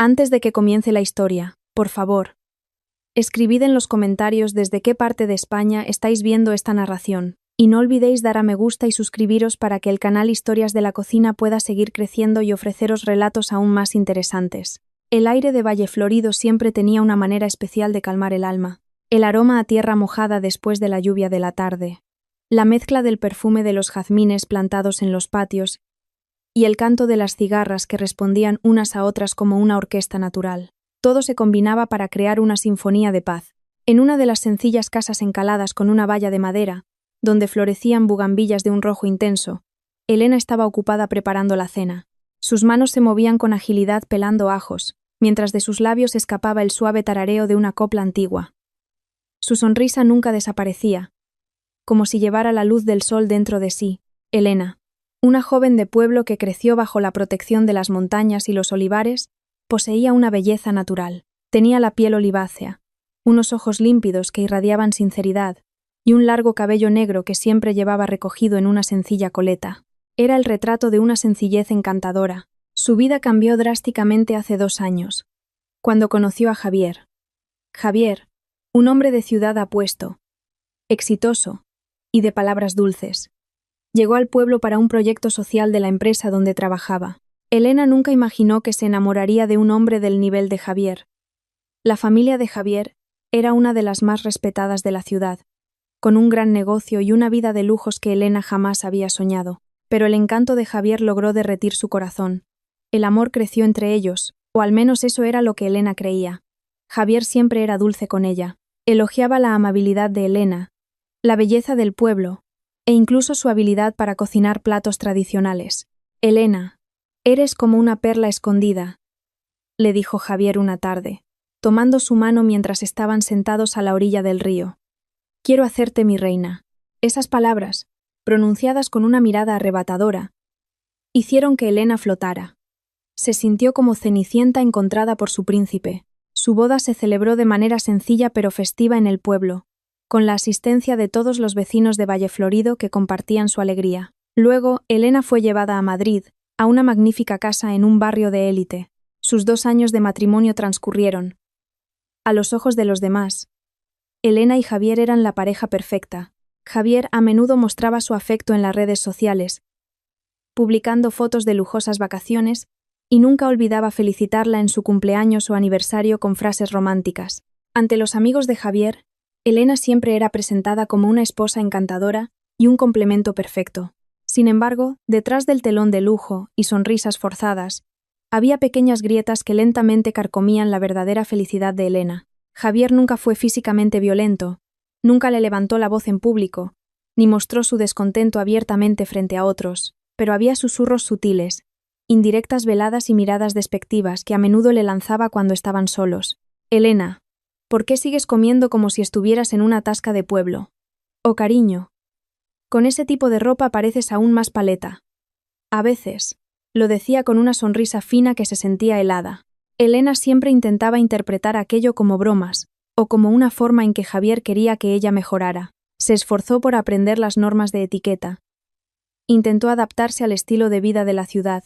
Antes de que comience la historia, por favor, escribid en los comentarios desde qué parte de España estáis viendo esta narración, y no olvidéis dar a me gusta y suscribiros para que el canal Historias de la Cocina pueda seguir creciendo y ofreceros relatos aún más interesantes. El aire de Valleflorido siempre tenía una manera especial de calmar el alma. El aroma a tierra mojada después de la lluvia de la tarde, la mezcla del perfume de los jazmines plantados en los patios y el canto de las cigarras que respondían unas a otras como una orquesta natural. Todo se combinaba para crear una sinfonía de paz. En una de las sencillas casas encaladas con una valla de madera, donde florecían bugambillas de un rojo intenso, Elena estaba ocupada preparando la cena. Sus manos se movían con agilidad pelando ajos, mientras de sus labios escapaba el suave tarareo de una copla antigua. Su sonrisa nunca desaparecía, como si llevara la luz del sol dentro de sí. Elena, una joven de pueblo que creció bajo la protección de las montañas y los olivares, poseía una belleza natural. Tenía la piel olivácea, unos ojos límpidos que irradiaban sinceridad y un largo cabello negro que siempre llevaba recogido en una sencilla coleta. Era el retrato de una sencillez encantadora. Su vida cambió drásticamente hace 2 años, cuando conoció a Javier. Javier, un hombre de ciudad apuesto, exitoso y de palabras dulces. Llegó al pueblo para un proyecto social de la empresa donde trabajaba. Elena nunca imaginó que se enamoraría de un hombre del nivel de Javier. La familia de Javier era una de las más respetadas de la ciudad, con un gran negocio y una vida de lujos que Elena jamás había soñado. Pero el encanto de Javier logró derretir su corazón. El amor creció entre ellos, o al menos eso era lo que Elena creía. Javier siempre era dulce con ella. Elogiaba la amabilidad de Elena, la belleza del pueblo, e incluso su habilidad para cocinar platos tradicionales. «Elena, eres como una perla escondida», le dijo Javier una tarde, tomando su mano mientras estaban sentados a la orilla del río. «Quiero hacerte mi reina». Esas palabras, pronunciadas con una mirada arrebatadora, hicieron que Elena flotara. Se sintió como Cenicienta encontrada por su príncipe. Su boda se celebró de manera sencilla pero festiva en el pueblo, con la asistencia de todos los vecinos de Valleflorido que compartían su alegría. Luego, Elena fue llevada a Madrid, a una magnífica casa en un barrio de élite. Sus 2 años de matrimonio transcurrieron. A los ojos de los demás, Elena y Javier eran la pareja perfecta. Javier a menudo mostraba su afecto en las redes sociales, publicando fotos de lujosas vacaciones, y nunca olvidaba felicitarla en su cumpleaños o aniversario con frases románticas. Ante los amigos de Javier, Elena siempre era presentada como una esposa encantadora y un complemento perfecto. Sin embargo, detrás del telón de lujo y sonrisas forzadas, había pequeñas grietas que lentamente carcomían la verdadera felicidad de Elena. Javier nunca fue físicamente violento, nunca le levantó la voz en público, ni mostró su descontento abiertamente frente a otros, pero había susurros sutiles, indirectas veladas y miradas despectivas que a menudo le lanzaba cuando estaban solos. «Elena, ¿por qué sigues comiendo como si estuvieras en una tasca de pueblo? Oh, cariño, con ese tipo de ropa pareces aún más paleta». A veces, lo decía con una sonrisa fina que se sentía helada. Elena siempre intentaba interpretar aquello como bromas, o como una forma en que Javier quería que ella mejorara. Se esforzó por aprender las normas de etiqueta. Intentó adaptarse al estilo de vida de la ciudad,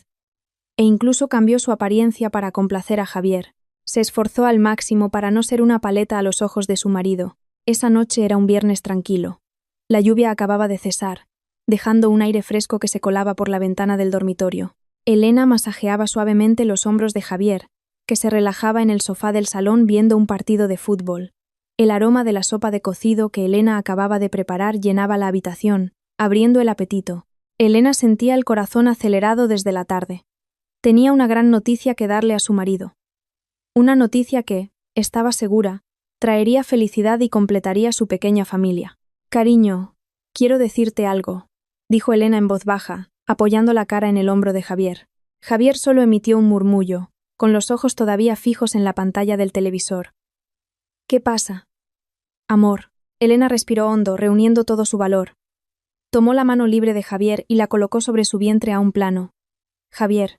e incluso cambió su apariencia para complacer a Javier. Se esforzó al máximo para no ser una paleta a los ojos de su marido. Esa noche era un viernes tranquilo. La lluvia acababa de cesar, dejando un aire fresco que se colaba por la ventana del dormitorio. Elena masajeaba suavemente los hombros de Javier, que se relajaba en el sofá del salón viendo un partido de fútbol. El aroma de la sopa de cocido que Elena acababa de preparar llenaba la habitación, abriendo el apetito. Elena sentía el corazón acelerado desde la tarde. Tenía una gran noticia que darle a su marido. Una noticia que, estaba segura, traería felicidad y completaría su pequeña familia. «Cariño, quiero decirte algo», dijo Elena en voz baja, apoyando la cara en el hombro de Javier. Javier solo emitió un murmullo, con los ojos todavía fijos en la pantalla del televisor. «¿Qué pasa?» «Amor». Elena respiró hondo, reuniendo todo su valor. Tomó la mano libre de Javier y la colocó sobre su vientre a un plano. «Javier,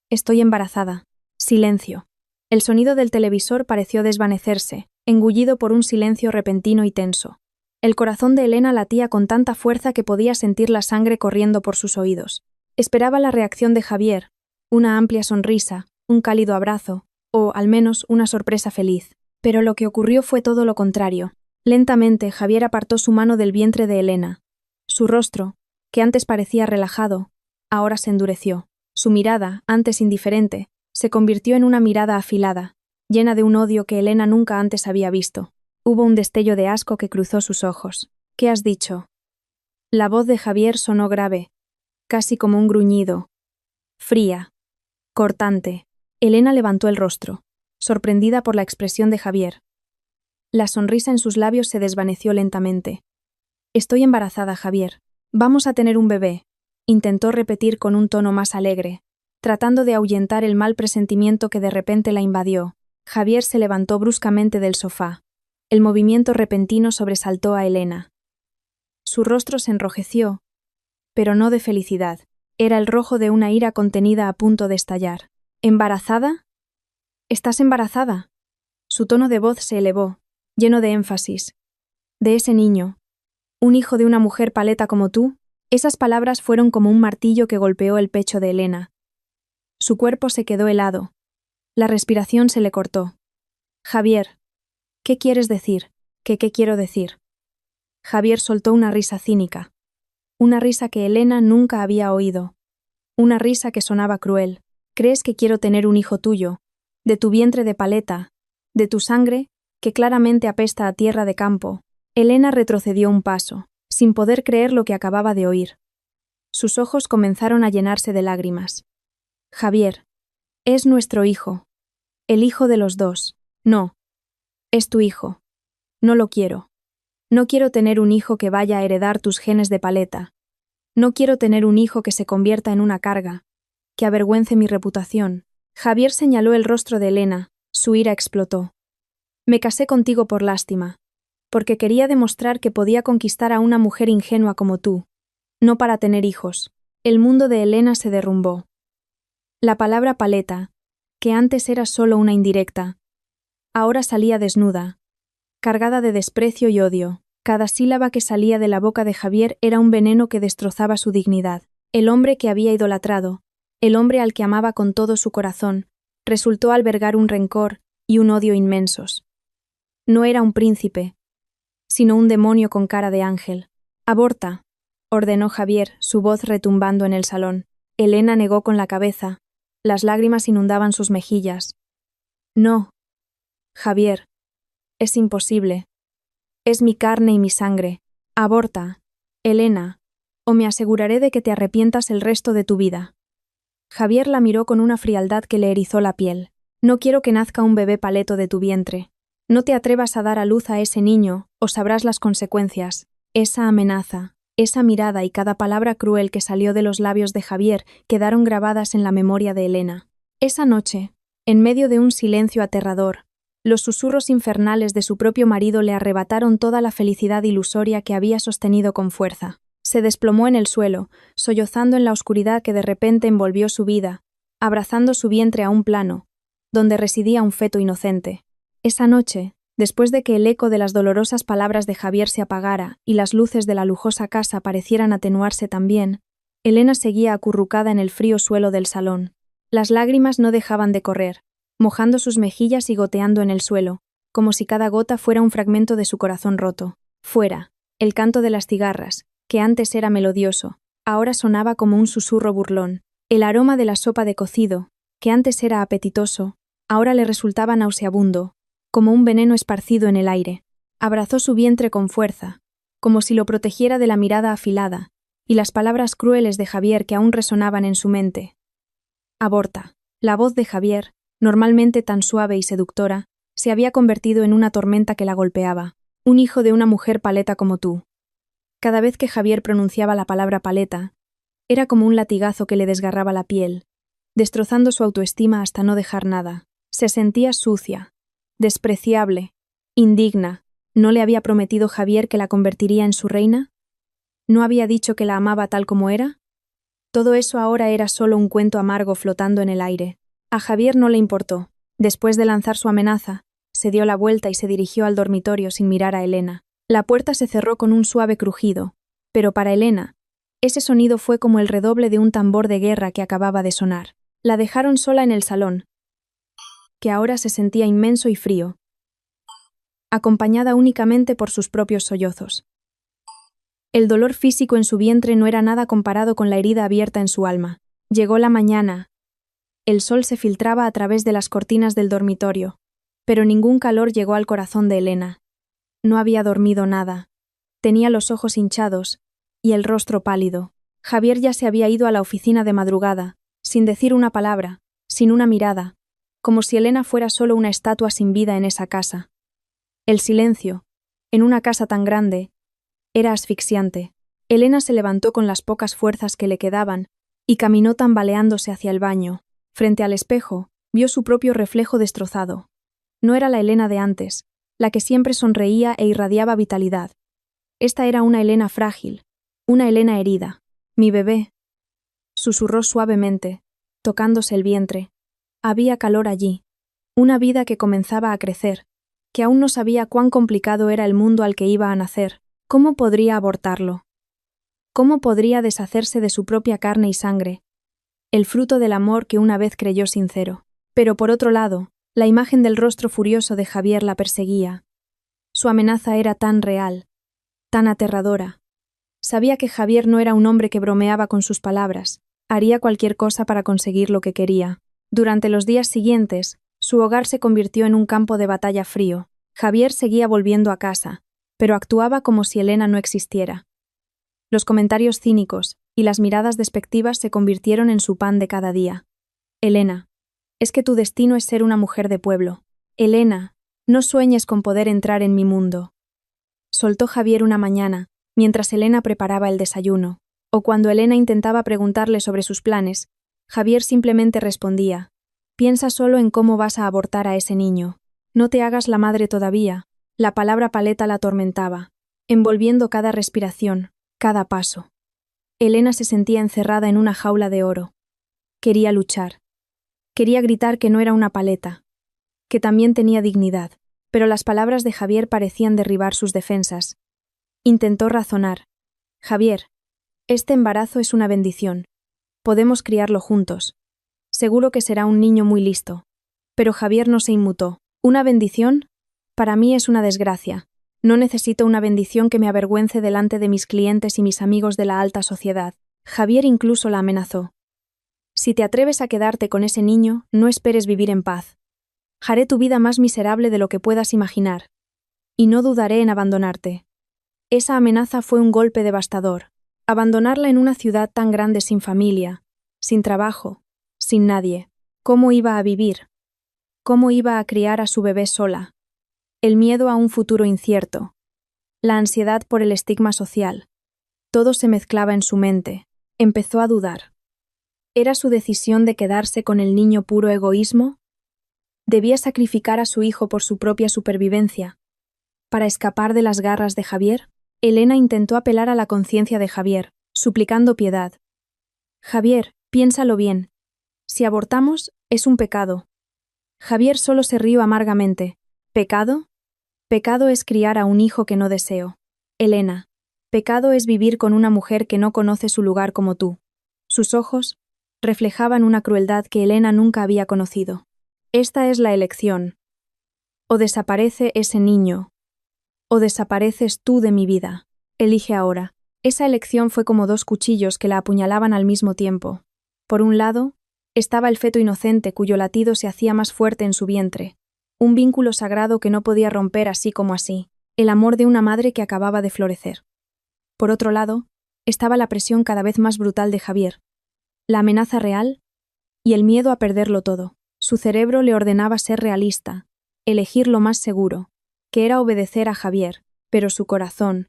estoy embarazada». Silencio. El sonido del televisor pareció desvanecerse, engullido por un silencio repentino y tenso. El corazón de Elena latía con tanta fuerza que podía sentir la sangre corriendo por sus oídos. Esperaba la reacción de Javier, una amplia sonrisa, un cálido abrazo, o al menos una sorpresa feliz. Pero lo que ocurrió fue todo lo contrario. Lentamente, Javier apartó su mano del vientre de Elena. Su rostro, que antes parecía relajado, ahora se endureció. Su mirada, antes indiferente, se convirtió en una mirada afilada, llena de un odio que Elena nunca antes había visto. Hubo un destello de asco que cruzó sus ojos. ¿Qué has dicho? La voz de Javier sonó grave, casi como un gruñido. Fría, cortante. Elena levantó el rostro, sorprendida por la expresión de Javier. La sonrisa en sus labios se desvaneció lentamente. Estoy embarazada, Javier. Vamos a tener un bebé, intentó repetir con un tono más alegre, tratando de ahuyentar el mal presentimiento que de repente la invadió. Javier se levantó bruscamente del sofá. El movimiento repentino sobresaltó a Elena. Su rostro se enrojeció, pero no de felicidad. Era el rojo de una ira contenida a punto de estallar. ¿Embarazada? ¿Estás embarazada? Su tono de voz se elevó, lleno de énfasis. ¿De ese niño? ¿Un hijo de una mujer paleta como tú? Esas palabras fueron como un martillo que golpeó el pecho de Elena. Su cuerpo se quedó helado. La respiración se le cortó. Javier, ¿qué quieres decir? ¿Qué quiero decir? Javier soltó una risa cínica. Una risa que Elena nunca había oído. Una risa que sonaba cruel. ¿Crees que quiero tener un hijo tuyo? De tu vientre de paleta, de tu sangre, que claramente apesta a tierra de campo. Elena retrocedió un paso, sin poder creer lo que acababa de oír. Sus ojos comenzaron a llenarse de lágrimas. Javier, es nuestro hijo. El hijo de los dos. No. Es tu hijo. No lo quiero. No quiero tener un hijo que vaya a heredar tus genes de paleta. No quiero tener un hijo que se convierta en una carga, que avergüence mi reputación. Javier señaló el rostro de Elena, su ira explotó. Me casé contigo por lástima, porque quería demostrar que podía conquistar a una mujer ingenua como tú, no para tener hijos. El mundo de Elena se derrumbó. La palabra paleta, que antes era solo una indirecta, ahora salía desnuda, cargada de desprecio y odio. Cada sílaba que salía de la boca de Javier era un veneno que destrozaba su dignidad. El hombre que había idolatrado, el hombre al que amaba con todo su corazón, resultó albergar un rencor y un odio inmensos. No era un príncipe, sino un demonio con cara de ángel. «Aborta», ordenó Javier, su voz retumbando en el salón. Elena negó con la cabeza. Las lágrimas inundaban sus mejillas. «No, Javier, es imposible. Es mi carne y mi sangre. Aborta, Elena, o me aseguraré de que te arrepientas el resto de tu vida». Javier la miró con una frialdad que le erizó la piel. «No quiero que nazca un bebé paleto de tu vientre. No te atrevas a dar a luz a ese niño, o sabrás las consecuencias». Esa amenaza, esa mirada y cada palabra cruel que salió de los labios de Javier quedaron grabadas en la memoria de Elena. Esa noche, en medio de un silencio aterrador, los susurros infernales de su propio marido le arrebataron toda la felicidad ilusoria que había sostenido con fuerza. Se desplomó en el suelo, sollozando en la oscuridad que de repente envolvió su vida, abrazando su vientre a un plano, donde residía un feto inocente. Esa noche, después de que el eco de las dolorosas palabras de Javier se apagara y las luces de la lujosa casa parecieran atenuarse también, Elena seguía acurrucada en el frío suelo del salón. Las lágrimas no dejaban de correr, mojando sus mejillas y goteando en el suelo, como si cada gota fuera un fragmento de su corazón roto. Fuera, el canto de las cigarras, que antes era melodioso, ahora sonaba como un susurro burlón. El aroma de la sopa de cocido, que antes era apetitoso, ahora le resultaba nauseabundo, como un veneno esparcido en el aire. Abrazó su vientre con fuerza, como si lo protegiera de la mirada afilada, y las palabras crueles de Javier que aún resonaban en su mente. Aborta. La voz de Javier, normalmente tan suave y seductora, se había convertido en una tormenta que la golpeaba. Un hijo de una mujer paleta como tú. Cada vez que Javier pronunciaba la palabra paleta, era como un latigazo que le desgarraba la piel, destrozando su autoestima hasta no dejar nada. Se sentía sucia, despreciable, indigna. ¿No le había prometido Javier que la convertiría en su reina? ¿No había dicho que la amaba tal como era? Todo eso ahora era solo un cuento amargo flotando en el aire. A Javier no le importó. Después de lanzar su amenaza, se dio la vuelta y se dirigió al dormitorio sin mirar a Elena. La puerta se cerró con un suave crujido, pero para Elena, ese sonido fue como el redoble de un tambor de guerra que acababa de sonar. La dejaron sola en el salón, que ahora se sentía inmenso y frío, acompañada únicamente por sus propios sollozos. El dolor físico en su vientre no era nada comparado con la herida abierta en su alma. Llegó la mañana. El sol se filtraba a través de las cortinas del dormitorio, pero ningún calor llegó al corazón de Elena. No había dormido nada. Tenía los ojos hinchados y el rostro pálido. Javier ya se había ido a la oficina de madrugada, sin decir una palabra, sin una mirada, como si Elena fuera solo una estatua sin vida en esa casa. El silencio, en una casa tan grande, era asfixiante. Elena se levantó con las pocas fuerzas que le quedaban y caminó tambaleándose hacia el baño. Frente al espejo, vio su propio reflejo destrozado. No era la Elena de antes, la que siempre sonreía e irradiaba vitalidad. Esta era una Elena frágil, una Elena herida. «Mi bebé», susurró suavemente, tocándose el vientre. Había calor allí, una vida que comenzaba a crecer, que aún no sabía cuán complicado era el mundo al que iba a nacer. ¿Cómo podría abortarlo? ¿Cómo podría deshacerse de su propia carne y sangre, el fruto del amor que una vez creyó sincero? Pero por otro lado, la imagen del rostro furioso de Javier la perseguía. Su amenaza era tan real, tan aterradora. Sabía que Javier no era un hombre que bromeaba con sus palabras, haría cualquier cosa para conseguir lo que quería. Durante los días siguientes, su hogar se convirtió en un campo de batalla frío. Javier seguía volviendo a casa, pero actuaba como si Elena no existiera. Los comentarios cínicos y las miradas despectivas se convirtieron en su pan de cada día. «Elena, es que tu destino es ser una mujer de pueblo. Elena, no sueñes con poder entrar en mi mundo», soltó Javier una mañana, mientras Elena preparaba el desayuno, o cuando Elena intentaba preguntarle sobre sus planes, Javier simplemente respondía: «Piensa solo en cómo vas a abortar a ese niño. No te hagas la madre todavía». La palabra paleta la atormentaba, envolviendo cada respiración, cada paso. Elena se sentía encerrada en una jaula de oro. Quería luchar. Quería gritar que no era una paleta, que también tenía dignidad, pero las palabras de Javier parecían derribar sus defensas. Intentó razonar. «Javier, este embarazo es una bendición. Podemos criarlo juntos. Seguro que será un niño muy listo». Pero Javier no se inmutó. «¿Una bendición? Para mí es una desgracia. No necesito una bendición que me avergüence delante de mis clientes y mis amigos de la alta sociedad». Javier incluso la amenazó. «Si te atreves a quedarte con ese niño, no esperes vivir en paz. Haré tu vida más miserable de lo que puedas imaginar. Y no dudaré en abandonarte». Esa amenaza fue un golpe devastador. Abandonarla en una ciudad tan grande sin familia, sin trabajo, sin nadie. ¿Cómo iba a vivir? ¿Cómo iba a criar a su bebé sola? El miedo a un futuro incierto. La ansiedad por el estigma social. Todo se mezclaba en su mente. Empezó a dudar. ¿Era su decisión de quedarse con el niño puro egoísmo? ¿Debía sacrificar a su hijo por su propia supervivencia, para escapar de las garras de Javier? Elena intentó apelar a la conciencia de Javier, suplicando piedad. «Javier, piénsalo bien. Si abortamos, es un pecado». Javier solo se rió amargamente. «¿Pecado? Pecado es criar a un hijo que no deseo. Elena, pecado es vivir con una mujer que no conoce su lugar como tú». Sus ojos reflejaban una crueldad que Elena nunca había conocido. «Esta es la elección. O desaparece ese niño, o desapareces tú de mi vida. Elige ahora». Esa elección fue como dos cuchillos que la apuñalaban al mismo tiempo. Por un lado, estaba el feto inocente cuyo latido se hacía más fuerte en su vientre, un vínculo sagrado que no podía romper así como así, el amor de una madre que acababa de florecer. Por otro lado, estaba la presión cada vez más brutal de Javier, la amenaza real y el miedo a perderlo todo. Su cerebro le ordenaba ser realista, elegir lo más seguro, que era obedecer a Javier, pero su corazón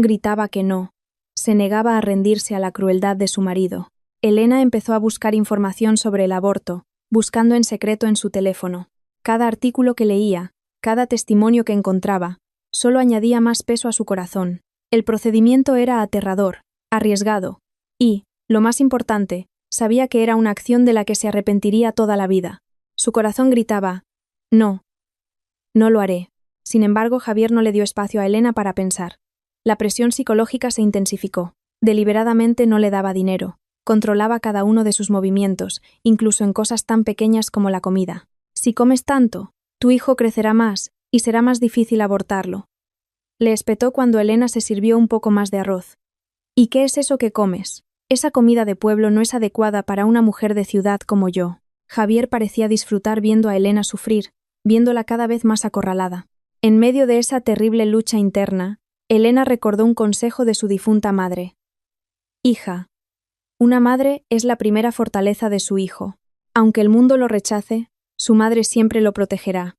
gritaba que no, se negaba a rendirse a la crueldad de su marido. Elena empezó a buscar información sobre el aborto, buscando en secreto en su teléfono. Cada artículo que leía, cada testimonio que encontraba, solo añadía más peso a su corazón. El procedimiento era aterrador, arriesgado, y, lo más importante, sabía que era una acción de la que se arrepentiría toda la vida. Su corazón gritaba: «No, no lo haré». Sin embargo, Javier no le dio espacio a Elena para pensar. La presión psicológica se intensificó. Deliberadamente no le daba dinero. Controlaba cada uno de sus movimientos, incluso en cosas tan pequeñas como la comida. Si comes tanto, tu hijo crecerá más y será más difícil abortarlo. Le espetó cuando Elena se sirvió un poco más de arroz. ¿Y qué es eso que comes? Esa comida de pueblo no es adecuada para una mujer de ciudad como yo. Javier parecía disfrutar viendo a Elena sufrir, viéndola cada vez más acorralada. En medio de esa terrible lucha interna, Elena recordó un consejo de su difunta madre. Hija, una madre es la primera fortaleza de su hijo. Aunque el mundo lo rechace, su madre siempre lo protegerá.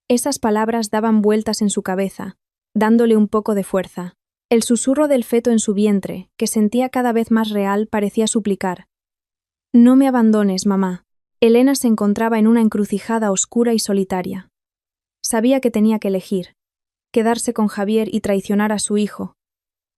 Esas palabras daban vueltas en su cabeza, dándole un poco de fuerza. El susurro del feto en su vientre, que sentía cada vez más real, parecía suplicar. No me abandones, mamá. Elena se encontraba en una encrucijada oscura y solitaria. Sabía que tenía que elegir, quedarse con Javier y traicionar a su hijo,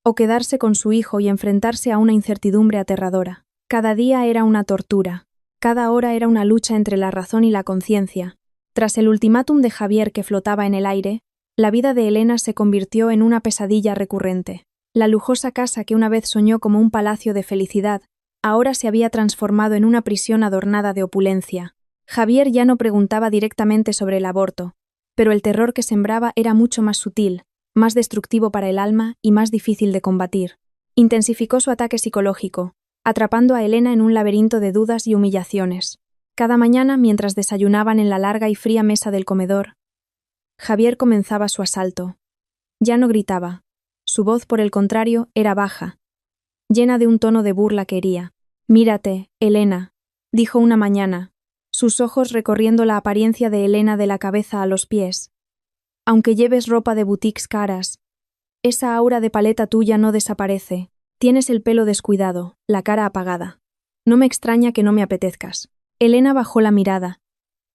o quedarse con su hijo y enfrentarse a una incertidumbre aterradora. Cada día era una tortura, cada hora era una lucha entre la razón y la conciencia. Tras el ultimátum de Javier que flotaba en el aire, la vida de Elena se convirtió en una pesadilla recurrente. La lujosa casa que una vez soñó como un palacio de felicidad, ahora se había transformado en una prisión adornada de opulencia. Javier ya no preguntaba directamente sobre el aborto, pero el terror que sembraba era mucho más sutil, más destructivo para el alma y más difícil de combatir. Intensificó su ataque psicológico, atrapando a Elena en un laberinto de dudas y humillaciones. Cada mañana, mientras desayunaban en la larga y fría mesa del comedor, Javier comenzaba su asalto. Ya no gritaba. Su voz, por el contrario, era baja, llena de un tono de burla que hería. «Mírate, Elena», dijo una mañana, sus ojos recorriendo la apariencia de Elena de la cabeza a los pies. «Aunque lleves ropa de boutiques caras, esa aura de paleta tuya no desaparece. Tienes el pelo descuidado, la cara apagada. No me extraña que no me apetezcas». Elena bajó la mirada,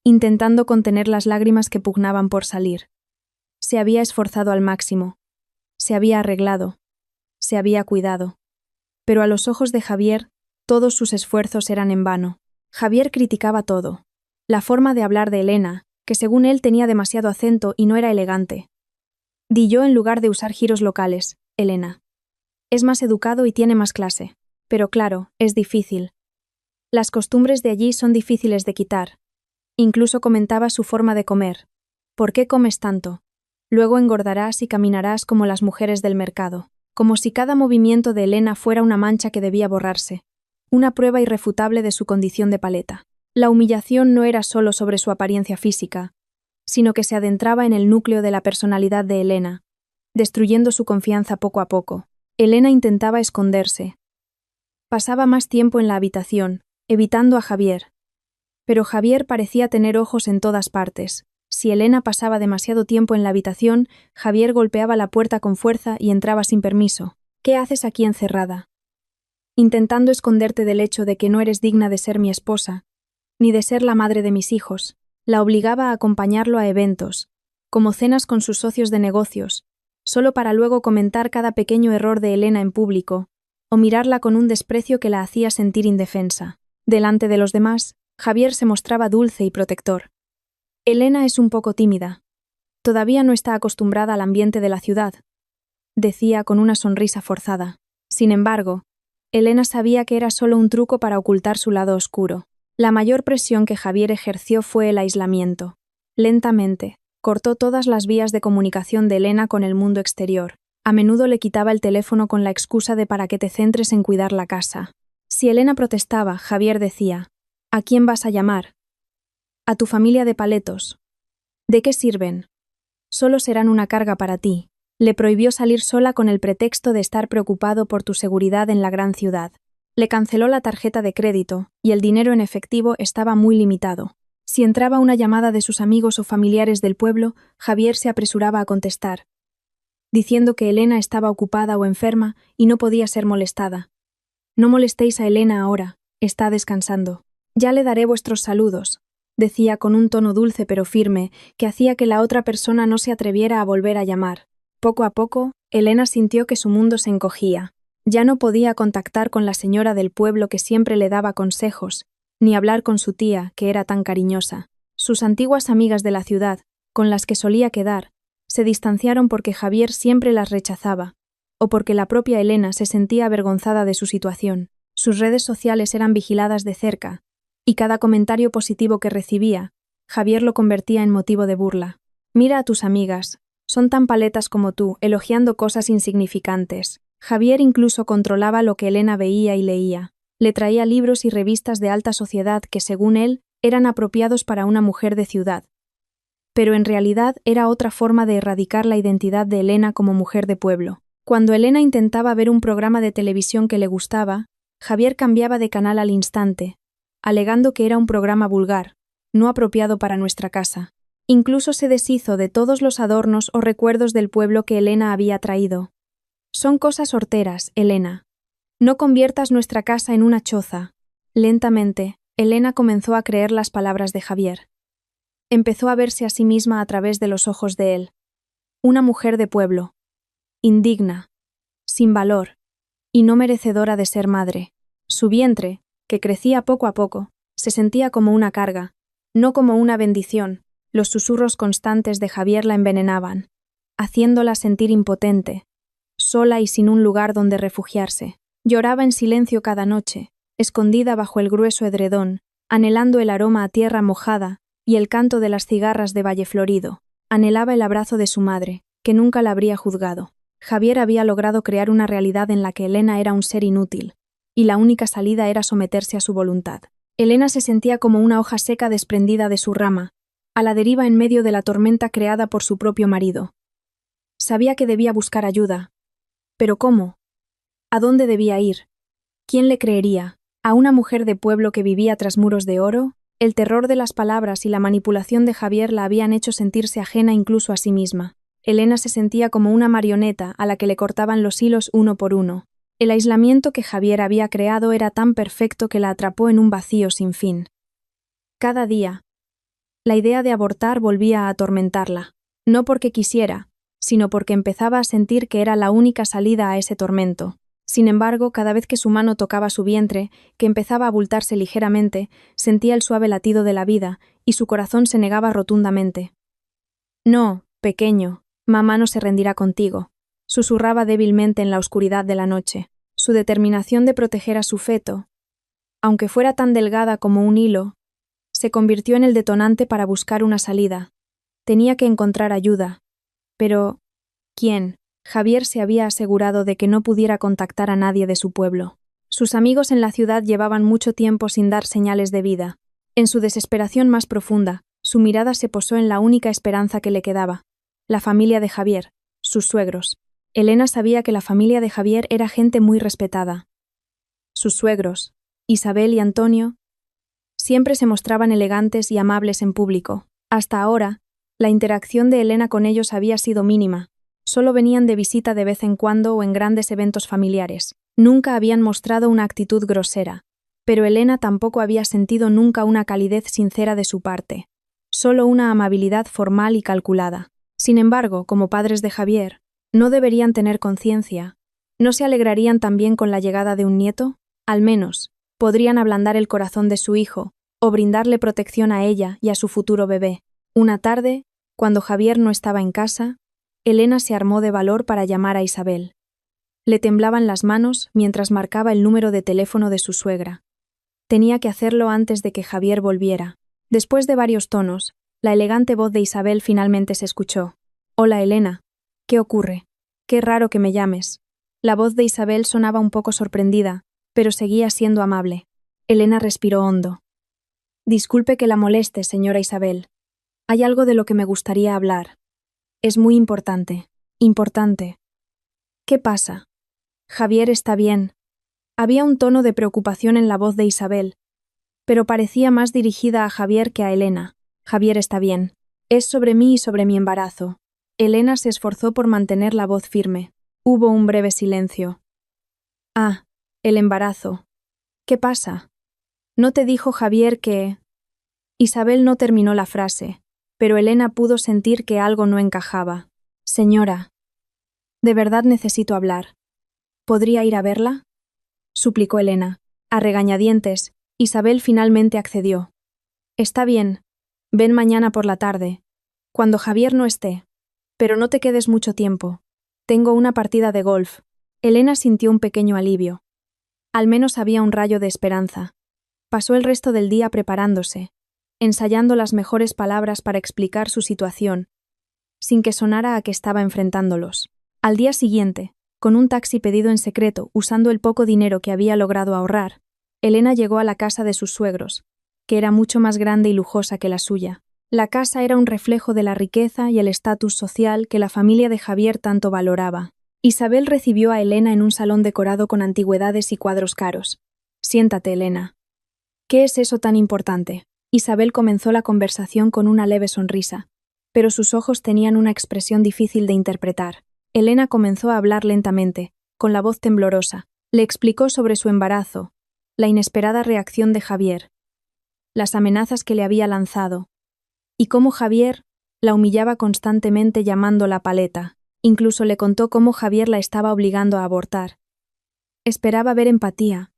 intentando contener las lágrimas que pugnaban por salir. Se había esforzado al máximo. Se había arreglado. Se había cuidado. Pero a los ojos de Javier, todos sus esfuerzos eran en vano. Javier criticaba todo. La forma de hablar de Elena, que según él tenía demasiado acento y no era elegante. Di yo en lugar de usar giros locales, Elena. Es más educado y tiene más clase. Pero claro, es difícil. Las costumbres de allí son difíciles de quitar. Incluso comentaba su forma de comer. ¿Por qué comes tanto? Luego engordarás y caminarás como las mujeres del mercado. Como si cada movimiento de Elena fuera una mancha que debía borrarse. Una prueba irrefutable de su condición de paleta. La humillación no era solo sobre su apariencia física, sino que se adentraba en el núcleo de la personalidad de Elena, destruyendo su confianza poco a poco. Elena intentaba esconderse. Pasaba más tiempo en la habitación, evitando a Javier. Pero Javier parecía tener ojos en todas partes. Si Elena pasaba demasiado tiempo en la habitación, Javier golpeaba la puerta con fuerza y entraba sin permiso. «¿Qué haces aquí encerrada? Intentando esconderte del hecho de que no eres digna de ser mi esposa, ni de ser la madre de mis hijos». La obligaba a acompañarlo a eventos, como cenas con sus socios de negocios, solo para luego comentar cada pequeño error de Elena en público, o mirarla con un desprecio que la hacía sentir indefensa. Delante de los demás, Javier se mostraba dulce y protector. «Elena es un poco tímida. Todavía no está acostumbrada al ambiente de la ciudad», decía con una sonrisa forzada. Sin embargo, Elena sabía que era solo un truco para ocultar su lado oscuro. La mayor presión que Javier ejerció fue el aislamiento. Lentamente, cortó todas las vías de comunicación de Elena con el mundo exterior. A menudo le quitaba el teléfono con la excusa de «para que te centres en cuidar la casa». Si Elena protestaba, Javier decía: «¿A quién vas a llamar? A tu familia de paletos. ¿De qué sirven? Solo serán una carga para ti». Le prohibió salir sola con el pretexto de estar preocupado por tu seguridad en la gran ciudad. Le canceló la tarjeta de crédito, y el dinero en efectivo estaba muy limitado. Si entraba una llamada de sus amigos o familiares del pueblo, Javier se apresuraba a contestar, diciendo que Elena estaba ocupada o enferma y no podía ser molestada. «No molestéis a Elena ahora, está descansando. Ya le daré vuestros saludos», decía con un tono dulce pero firme, que hacía que la otra persona no se atreviera a volver a llamar. Poco a poco, Elena sintió que su mundo se encogía. Ya no podía contactar con la señora del pueblo que siempre le daba consejos, ni hablar con su tía, que era tan cariñosa. Sus antiguas amigas de la ciudad, con las que solía quedar, se distanciaron porque Javier siempre las rechazaba, o porque la propia Elena se sentía avergonzada de su situación. Sus redes sociales eran vigiladas de cerca, y cada comentario positivo que recibía, Javier lo convertía en motivo de burla. Mira a tus amigas. Son tan paletas como tú, elogiando cosas insignificantes. Javier incluso controlaba lo que Elena veía y leía. Le traía libros y revistas de alta sociedad que, según él, eran apropiados para una mujer de ciudad. Pero en realidad era otra forma de erradicar la identidad de Elena como mujer de pueblo. Cuando Elena intentaba ver un programa de televisión que le gustaba, Javier cambiaba de canal al instante, alegando que era un programa vulgar, no apropiado para nuestra casa. Incluso se deshizo de todos los adornos o recuerdos del pueblo que Elena había traído. Son cosas horteras, Elena. No conviertas nuestra casa en una choza. Lentamente, Elena comenzó a creer las palabras de Javier. Empezó a verse a sí misma a través de los ojos de él. Una mujer de pueblo. Indigna. Sin valor. Y no merecedora de ser madre. Su vientre, que crecía poco a poco, se sentía como una carga, no como una bendición. Los susurros constantes de Javier la envenenaban, haciéndola sentir impotente, sola y sin un lugar donde refugiarse. Lloraba en silencio cada noche, escondida bajo el grueso edredón, anhelando el aroma a tierra mojada y el canto de las cigarras de Valle Florido. Anhelaba el abrazo de su madre, que nunca la habría juzgado. Javier había logrado crear una realidad en la que Elena era un ser inútil, y la única salida era someterse a su voluntad. Elena se sentía como una hoja seca desprendida de su rama, a la deriva en medio de la tormenta creada por su propio marido. Sabía que debía buscar ayuda. ¿Pero cómo? ¿A dónde debía ir? ¿Quién le creería? ¿A una mujer de pueblo que vivía tras muros de oro? El terror de las palabras y la manipulación de Javier la habían hecho sentirse ajena incluso a sí misma. Elena se sentía como una marioneta a la que le cortaban los hilos uno por uno. El aislamiento que Javier había creado era tan perfecto que la atrapó en un vacío sin fin. Cada día, la idea de abortar volvía a atormentarla, no porque quisiera, sino porque empezaba a sentir que era la única salida a ese tormento. Sin embargo, cada vez que su mano tocaba su vientre, que empezaba a abultarse ligeramente, sentía el suave latido de la vida, y su corazón se negaba rotundamente. «No, pequeño, mamá no se rendirá contigo», susurraba débilmente en la oscuridad de la noche. Su determinación de proteger a su feto, aunque fuera tan delgada como un hilo, se convirtió en el detonante para buscar una salida. Tenía que encontrar ayuda. Pero, ¿quién? Javier se había asegurado de que no pudiera contactar a nadie de su pueblo. Sus amigos en la ciudad llevaban mucho tiempo sin dar señales de vida. En su desesperación más profunda, su mirada se posó en la única esperanza que le quedaba: la familia de Javier, sus suegros. Elena sabía que la familia de Javier era gente muy respetada. Sus suegros, Isabel y Antonio, siempre se mostraban elegantes y amables en público. Hasta ahora, la interacción de Elena con ellos había sido mínima. Solo venían de visita de vez en cuando o en grandes eventos familiares. Nunca habían mostrado una actitud grosera, pero Elena tampoco había sentido nunca una calidez sincera de su parte, solo una amabilidad formal y calculada. Sin embargo, como padres de Javier, ¿no deberían tener conciencia? ¿No se alegrarían también con la llegada de un nieto? Al menos, podrían ablandar el corazón de su hijo, o brindarle protección a ella y a su futuro bebé. Una tarde, cuando Javier no estaba en casa, Elena se armó de valor para llamar a Isabel. Le temblaban las manos mientras marcaba el número de teléfono de su suegra. Tenía que hacerlo antes de que Javier volviera. Después de varios tonos, la elegante voz de Isabel finalmente se escuchó. «Hola, Elena. ¿Qué ocurre? Qué raro que me llames». La voz de Isabel sonaba un poco sorprendida, pero seguía siendo amable. Elena respiró hondo. «Disculpe que la moleste, señora Isabel. Hay algo de lo que me gustaría hablar. Es muy importante. Importante». «¿Qué pasa?» «Javier está bien». Había un tono de preocupación en la voz de Isabel, pero parecía más dirigida a Javier que a Elena. «Javier está bien. Es sobre mí y sobre mi embarazo». Elena se esforzó por mantener la voz firme. Hubo un breve silencio. «Ah, el embarazo. ¿Qué pasa? ¿No te dijo Javier que...?» Isabel no terminó la frase, pero Elena pudo sentir que algo no encajaba. «Señora, de verdad necesito hablar. ¿Podría ir a verla?», suplicó Elena. A regañadientes, Isabel finalmente accedió. «Está bien. Ven mañana por la tarde, cuando Javier no esté. Pero no te quedes mucho tiempo. Tengo una partida de golf». Elena sintió un pequeño alivio. Al menos había un rayo de esperanza. Pasó el resto del día preparándose. ensayando las mejores palabras para explicar su situación, sin que sonara a que estaba enfrentándolos. Al día siguiente, con un taxi pedido en secreto usando el poco dinero que había logrado ahorrar, Elena llegó a la casa de sus suegros, que era mucho más grande y lujosa que la suya. La casa era un reflejo de la riqueza y el estatus social que la familia de Javier tanto valoraba. Isabel recibió a Elena en un salón decorado con antigüedades y cuadros caros. «Siéntate, Elena». «¿Qué es eso tan importante?». Isabel comenzó la conversación con una leve sonrisa, pero sus ojos tenían una expresión difícil de interpretar. Elena comenzó a hablar lentamente, con la voz temblorosa. Le explicó sobre su embarazo, la inesperada reacción de Javier, las amenazas que le había lanzado, y cómo Javier la humillaba constantemente llamándola paleta. Incluso le contó cómo Javier la estaba obligando a abortar. Esperaba ver empatía,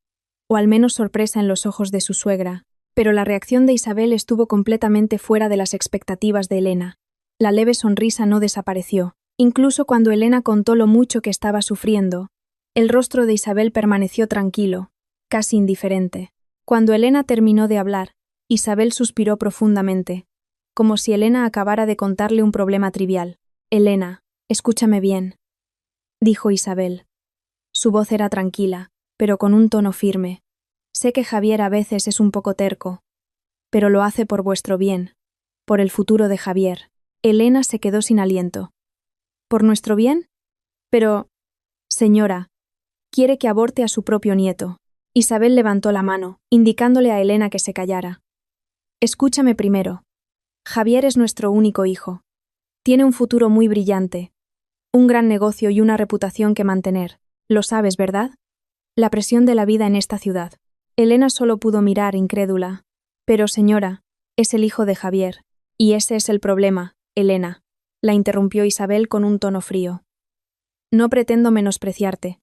o al menos sorpresa en los ojos de su suegra, pero la reacción de Isabel estuvo completamente fuera de las expectativas de Elena. La leve sonrisa no desapareció. Incluso cuando Elena contó lo mucho que estaba sufriendo, el rostro de Isabel permaneció tranquilo, casi indiferente. Cuando Elena terminó de hablar, Isabel suspiró profundamente, como si Elena acabara de contarle un problema trivial. «Elena, escúchame bien», dijo Isabel. Su voz era tranquila, pero con un tono firme. «Sé que Javier a veces es un poco terco, pero lo hace por vuestro bien, por el futuro de Javier». Elena se quedó sin aliento. «¿Por nuestro bien? Pero, señora, quiere que aborte a su propio nieto». Isabel levantó la mano, indicándole a Elena que se callara. «Escúchame primero. Javier es nuestro único hijo. Tiene un futuro muy brillante, un gran negocio y una reputación que mantener. Lo sabes, ¿verdad? La presión de la vida en esta ciudad». Elena solo pudo mirar, incrédula. «Pero, señora, es el hijo de Javier. Y ese es el problema, Elena», la interrumpió Isabel con un tono frío. «No pretendo menospreciarte,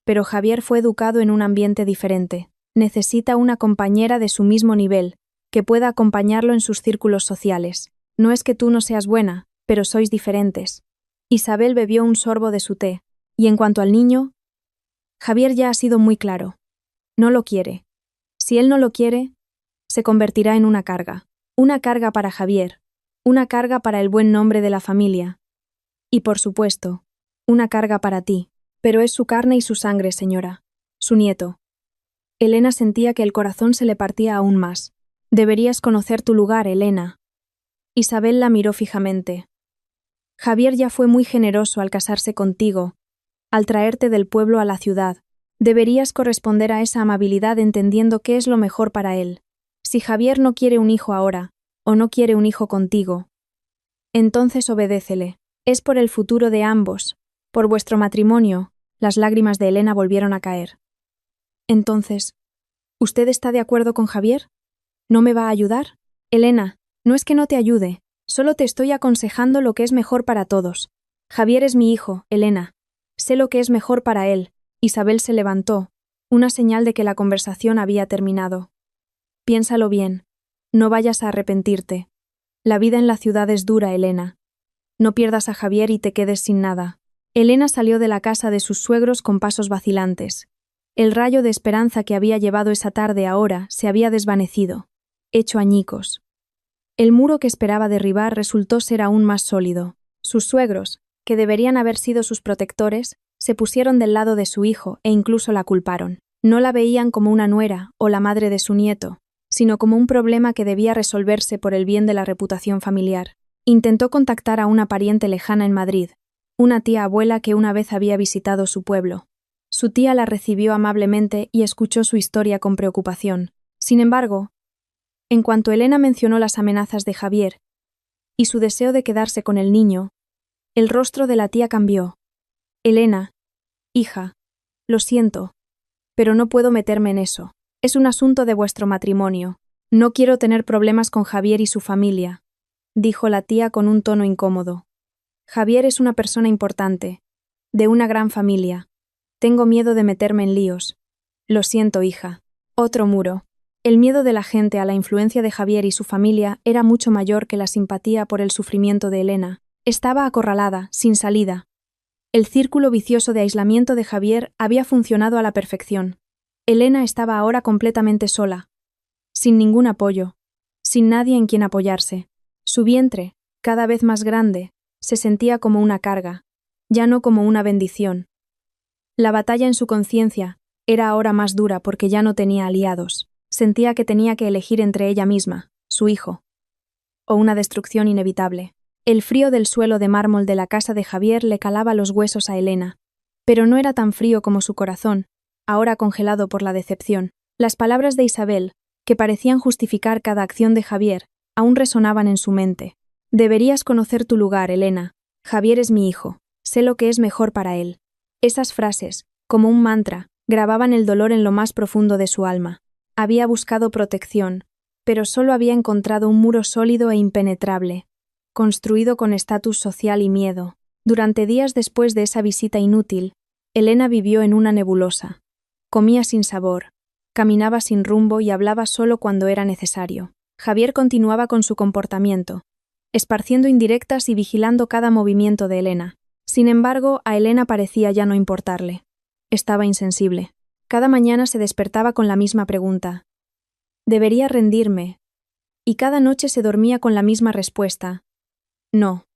pero Javier fue educado en un ambiente diferente. Necesita una compañera de su mismo nivel, que pueda acompañarlo en sus círculos sociales. No es que tú no seas buena, pero sois diferentes». Isabel bebió un sorbo de su té, y en cuanto al niño, Javier ya ha sido muy claro. No lo quiere. Si él no lo quiere, se convertirá en una carga para Javier, una carga para el buen nombre de la familia. Y por supuesto, una carga para ti. Pero es su carne y su sangre, señora. Su nieto. Elena sentía que el corazón se le partía aún más. «Deberías conocer tu lugar, Elena». Isabel la miró fijamente. «Javier ya fue muy generoso al casarse contigo, al traerte del pueblo a la ciudad. Deberías corresponder a esa amabilidad entendiendo qué es lo mejor para él. Si Javier no quiere un hijo ahora, o no quiere un hijo contigo, entonces obedécele. Es por el futuro de ambos, por vuestro matrimonio». Las lágrimas de Elena volvieron a caer. «Entonces, ¿usted está de acuerdo con Javier? ¿No me va a ayudar?» «Elena, no es que no te ayude, solo te estoy aconsejando lo que es mejor para todos. Javier es mi hijo, Elena. Sé lo que es mejor para él». Isabel se levantó, una señal de que la conversación había terminado. «Piénsalo bien. No vayas a arrepentirte. La vida en la ciudad es dura, Elena. No pierdas a Javier y te quedes sin nada». Elena salió de la casa de sus suegros con pasos vacilantes. El rayo de esperanza que había llevado esa tarde ahora se había desvanecido, hecho añicos. El muro que esperaba derribar resultó ser aún más sólido. Sus suegros, que deberían haber sido sus protectores, se pusieron del lado de su hijo e incluso la culparon. No la veían como una nuera o la madre de su nieto, sino como un problema que debía resolverse por el bien de la reputación familiar. Intentó contactar a una pariente lejana en Madrid, una tía abuela que una vez había visitado su pueblo. Su tía la recibió amablemente y escuchó su historia con preocupación. Sin embargo, en cuanto Elena mencionó las amenazas de Javier y su deseo de quedarse con el niño, el rostro de la tía cambió. «Elena, hija, lo siento, pero no puedo meterme en eso. Es un asunto de vuestro matrimonio. No quiero tener problemas con Javier y su familia», dijo la tía con un tono incómodo. «Javier es una persona importante, de una gran familia. Tengo miedo de meterme en líos. Lo siento, hija». Otro muro. El miedo de la gente a la influencia de Javier y su familia era mucho mayor que la simpatía por el sufrimiento de Elena. Estaba acorralada, sin salida. El círculo vicioso de aislamiento de Javier había funcionado a la perfección. Elena estaba ahora completamente sola, sin ningún apoyo, sin nadie en quien apoyarse. Su vientre, cada vez más grande, se sentía como una carga, ya no como una bendición. La batalla en su conciencia era ahora más dura porque ya no tenía aliados. Sentía que tenía que elegir entre ella misma, su hijo, o una destrucción inevitable. El frío del suelo de mármol de la casa de Javier le calaba los huesos a Elena, pero no era tan frío como su corazón, ahora congelado por la decepción. Las palabras de Isabel, que parecían justificar cada acción de Javier, aún resonaban en su mente. Deberías conocer tu lugar, Elena. Javier es mi hijo. Sé lo que es mejor para él. Esas frases, como un mantra, grababan el dolor en lo más profundo de su alma. Había buscado protección, pero solo había encontrado un muro sólido e impenetrable, construido con estatus social y miedo. Durante días después de esa visita inútil, Elena vivió en una nebulosa. Comía sin sabor, caminaba sin rumbo y hablaba solo cuando era necesario. Javier continuaba con su comportamiento, esparciendo indirectas y vigilando cada movimiento de Elena. Sin embargo, a Elena parecía ya no importarle. Estaba insensible. Cada mañana se despertaba con la misma pregunta. ¿Debería rendirme? Y cada noche se dormía con la misma respuesta. No.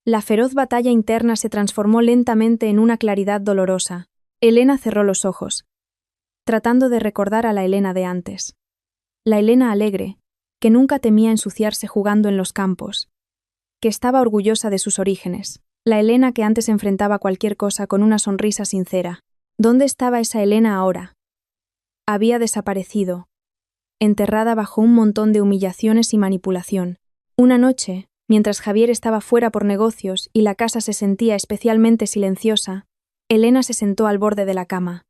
La feroz batalla interna se transformó lentamente en una claridad dolorosa. Elena cerró los ojos, tratando de recordar a la Elena de antes. La Elena alegre, que nunca temía ensuciarse jugando en los campos, que estaba orgullosa de sus orígenes. La Elena que antes enfrentaba cualquier cosa con una sonrisa sincera. ¿Dónde estaba esa Elena ahora? Había desaparecido, enterrada bajo un montón de humillaciones y manipulación. Una noche, mientras Javier estaba fuera por negocios y la casa se sentía especialmente silenciosa, Elena se sentó al borde de la cama.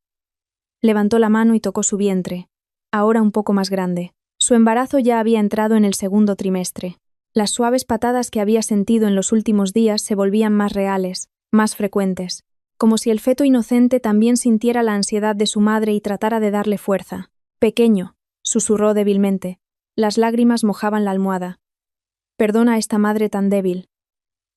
Levantó la mano y tocó su vientre, ahora un poco más grande. Su embarazo ya había entrado en el segundo trimestre. Las suaves patadas que había sentido en los últimos días se volvían más reales, más frecuentes, como si el feto inocente también sintiera la ansiedad de su madre y tratara de darle fuerza. Pequeño, susurró débilmente. Las lágrimas mojaban la almohada. Perdona a esta madre tan débil.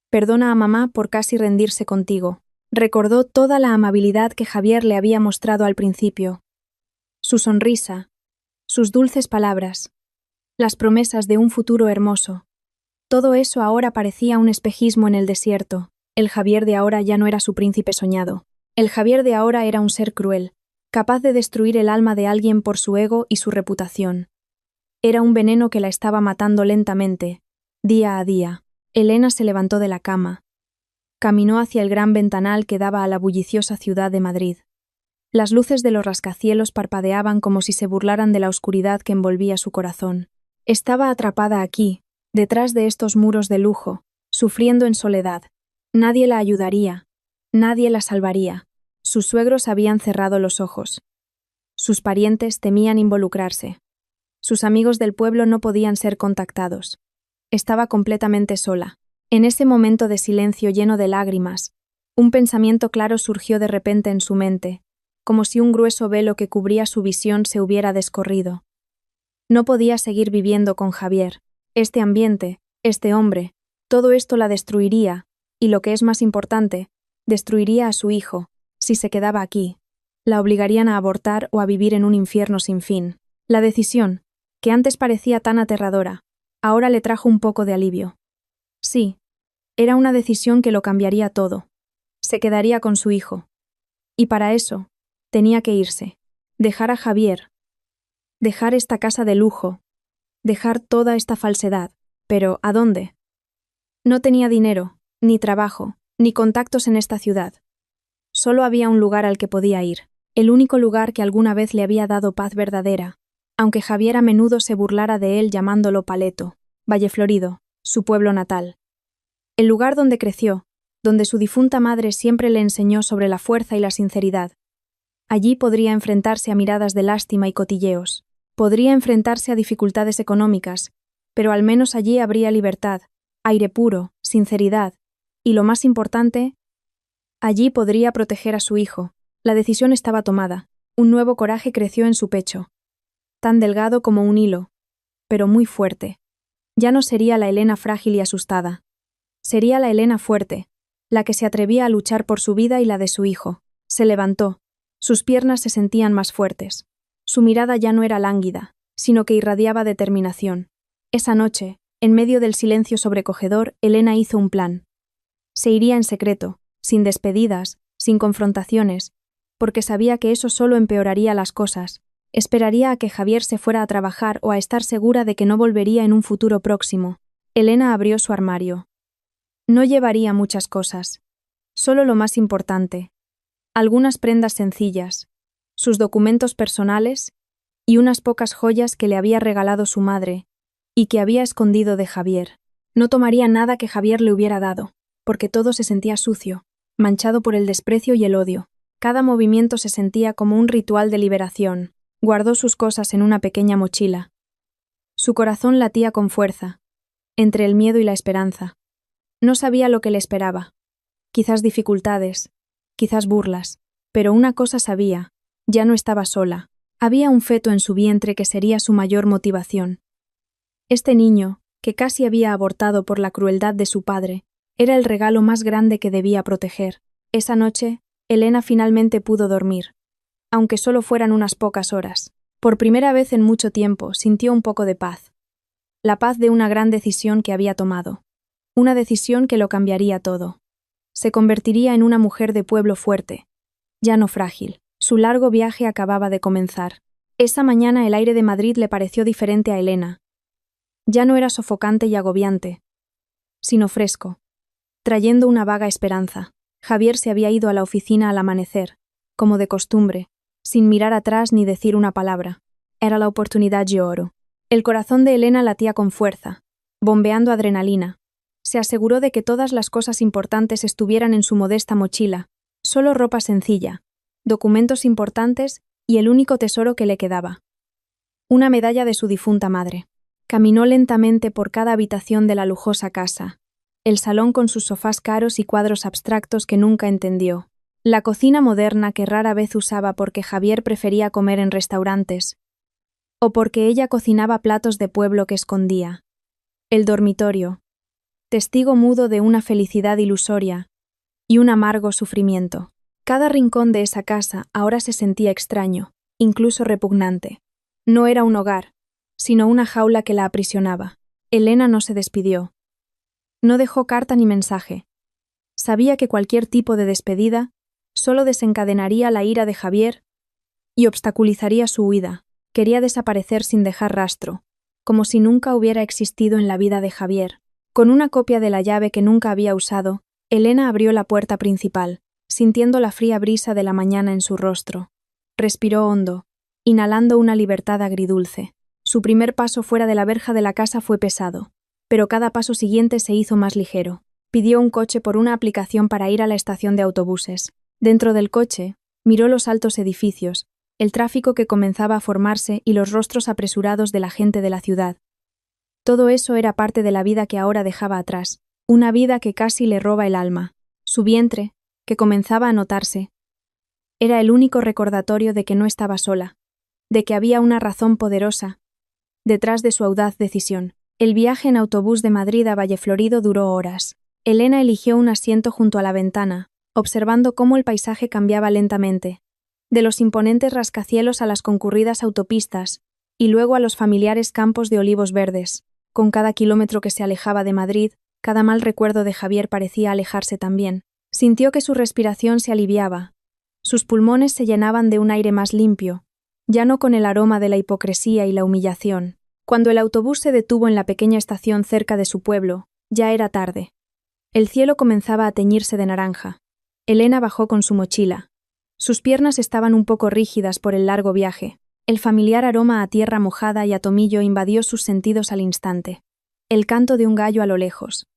Perdona a mamá por casi rendirse contigo. Recordó toda la amabilidad que Javier le había mostrado al principio. Su sonrisa, sus dulces palabras, las promesas de un futuro hermoso. Todo eso ahora parecía un espejismo en el desierto. El Javier de ahora ya no era su príncipe soñado. El Javier de ahora era un ser cruel, capaz de destruir el alma de alguien por su ego y su reputación. Era un veneno que la estaba matando lentamente, día a día. Elena se levantó de la cama. Caminó hacia el gran ventanal que daba a la bulliciosa ciudad de Madrid. Las luces de los rascacielos parpadeaban como si se burlaran de la oscuridad que envolvía su corazón. Estaba atrapada aquí, detrás de estos muros de lujo, sufriendo en soledad. Nadie la ayudaría, nadie la salvaría. Sus suegros habían cerrado los ojos. Sus parientes temían involucrarse. Sus amigos del pueblo no podían ser contactados. Estaba completamente sola. En ese momento de silencio lleno de lágrimas, un pensamiento claro surgió de repente en su mente, como si un grueso velo que cubría su visión se hubiera descorrido. No podía seguir viviendo con Javier. Este ambiente, este hombre, todo esto la destruiría, y lo que es más importante, destruiría a su hijo, si se quedaba aquí. La obligarían a abortar o a vivir en un infierno sin fin. La decisión, que antes parecía tan aterradora, ahora le trajo un poco de alivio. Sí, era una decisión que lo cambiaría todo. Se quedaría con su hijo. Y para eso, tenía que irse. Dejar a Javier. Dejar esta casa de lujo. Dejar toda esta falsedad. Pero, ¿a dónde? No tenía dinero, ni trabajo, ni contactos en esta ciudad. Solo había un lugar al que podía ir, el único lugar que alguna vez le había dado paz verdadera, aunque Javier a menudo se burlara de él llamándolo Paleto, Valleflorido, su pueblo natal. El lugar donde creció, donde su difunta madre siempre le enseñó sobre la fuerza y la sinceridad. Allí podría enfrentarse a miradas de lástima y cotilleos. Podría enfrentarse a dificultades económicas, pero al menos allí habría libertad, aire puro, sinceridad, y lo más importante, allí podría proteger a su hijo. La decisión estaba tomada. Un nuevo coraje creció en su pecho, tan delgado como un hilo, pero muy fuerte. Ya no sería la Elena frágil y asustada. Sería la Elena fuerte, la que se atrevía a luchar por su vida y la de su hijo. Se levantó. Sus piernas se sentían más fuertes. Su mirada ya no era lánguida, sino que irradiaba determinación. Esa noche, en medio del silencio sobrecogedor, Elena hizo un plan. Se iría en secreto, sin despedidas, sin confrontaciones, porque sabía que eso solo empeoraría las cosas. Esperaría a que Javier se fuera a trabajar o a estar segura de que no volvería en un futuro próximo. Elena abrió su armario. No llevaría muchas cosas. Solo lo más importante. Algunas prendas sencillas, sus documentos personales y unas pocas joyas que le había regalado su madre y que había escondido de Javier. No tomaría nada que Javier le hubiera dado, porque todo se sentía sucio, manchado por el desprecio y el odio. Cada movimiento se sentía como un ritual de liberación. Guardó sus cosas en una pequeña mochila. Su corazón latía con fuerza, entre el miedo y la esperanza. No sabía lo que le esperaba. Quizás dificultades, quizás burlas, pero una cosa sabía, ya no estaba sola. Había un feto en su vientre que sería su mayor motivación. Este niño, que casi había abortado por la crueldad de su padre, era el regalo más grande que debía proteger. Esa noche, Elena finalmente pudo dormir, aunque solo fueran unas pocas horas. Por primera vez en mucho tiempo sintió un poco de paz. La paz de una gran decisión que había tomado. Una decisión que lo cambiaría todo. Se convertiría en una mujer de pueblo fuerte, ya no frágil. Su largo viaje acababa de comenzar. Esa mañana el aire de Madrid le pareció diferente a Elena. Ya no era sofocante y agobiante, sino fresco, trayendo una vaga esperanza. Javier se había ido a la oficina al amanecer, como de costumbre, sin mirar atrás ni decir una palabra. Era la oportunidad de oro. El corazón de Elena latía con fuerza, bombeando adrenalina. Se aseguró de que todas las cosas importantes estuvieran en su modesta mochila, solo ropa sencilla, documentos importantes y el único tesoro que le quedaba. Una medalla de su difunta madre. Caminó lentamente por cada habitación de la lujosa casa, el salón con sus sofás caros y cuadros abstractos que nunca entendió, la cocina moderna que rara vez usaba porque Javier prefería comer en restaurantes, o porque ella cocinaba platos de pueblo que escondía, el dormitorio, testigo mudo de una felicidad ilusoria y un amargo sufrimiento. Cada rincón de esa casa ahora se sentía extraño, incluso repugnante. No era un hogar, sino una jaula que la aprisionaba. Elena no se despidió. No dejó carta ni mensaje. Sabía que cualquier tipo de despedida solo desencadenaría la ira de Javier y obstaculizaría su huida. Quería desaparecer sin dejar rastro, como si nunca hubiera existido en la vida de Javier. Con una copia de la llave que nunca había usado, Elena abrió la puerta principal, sintiendo la fría brisa de la mañana en su rostro. Respiró hondo, inhalando una libertad agridulce. Su primer paso fuera de la verja de la casa fue pesado, pero cada paso siguiente se hizo más ligero. Pidió un coche por una aplicación para ir a la estación de autobuses. Dentro del coche, miró los altos edificios, el tráfico que comenzaba a formarse y los rostros apresurados de la gente de la ciudad. Todo eso era parte de la vida que ahora dejaba atrás, una vida que casi le roba el alma. Su vientre, que comenzaba a notarse, era el único recordatorio de que no estaba sola, de que había una razón poderosa detrás de su audaz decisión. El viaje en autobús de Madrid a Valleflorido duró horas. Elena eligió un asiento junto a la ventana, observando cómo el paisaje cambiaba lentamente, de los imponentes rascacielos a las concurridas autopistas, y luego a los familiares campos de olivos verdes. Con cada kilómetro que se alejaba de Madrid, cada mal recuerdo de Javier parecía alejarse también. Sintió que su respiración se aliviaba. Sus pulmones se llenaban de un aire más limpio, ya no con el aroma de la hipocresía y la humillación. Cuando el autobús se detuvo en la pequeña estación cerca de su pueblo, ya era tarde. El cielo comenzaba a teñirse de naranja. Elena bajó con su mochila. Sus piernas estaban un poco rígidas por el largo viaje. El familiar aroma a tierra mojada y a tomillo invadió sus sentidos al instante. El canto de un gallo a lo lejos.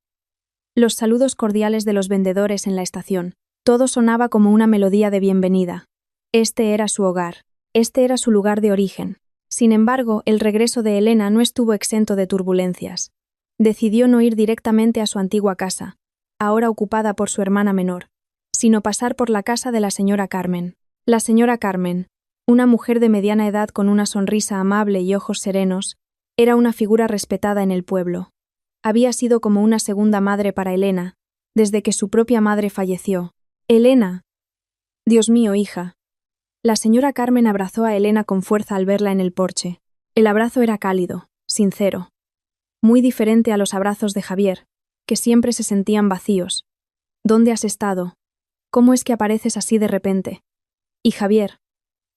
Los saludos cordiales de los vendedores en la estación. Todo sonaba como una melodía de bienvenida. Este era su hogar. Este era su lugar de origen. Sin embargo, el regreso de Elena no estuvo exento de turbulencias. Decidió no ir directamente a su antigua casa, ahora ocupada por su hermana menor, sino pasar por la casa de la señora Carmen. La señora Carmen, una mujer de mediana edad con una sonrisa amable y ojos serenos, era una figura respetada en el pueblo. Había sido como una segunda madre para Elena, desde que su propia madre falleció. «Elena. Dios mío, hija». La señora Carmen abrazó a Elena con fuerza al verla en el porche. El abrazo era cálido, sincero. muy diferente a los abrazos de Javier, que siempre se sentían vacíos. ¿Dónde has estado? ¿Cómo es que apareces así de repente? Y Javier,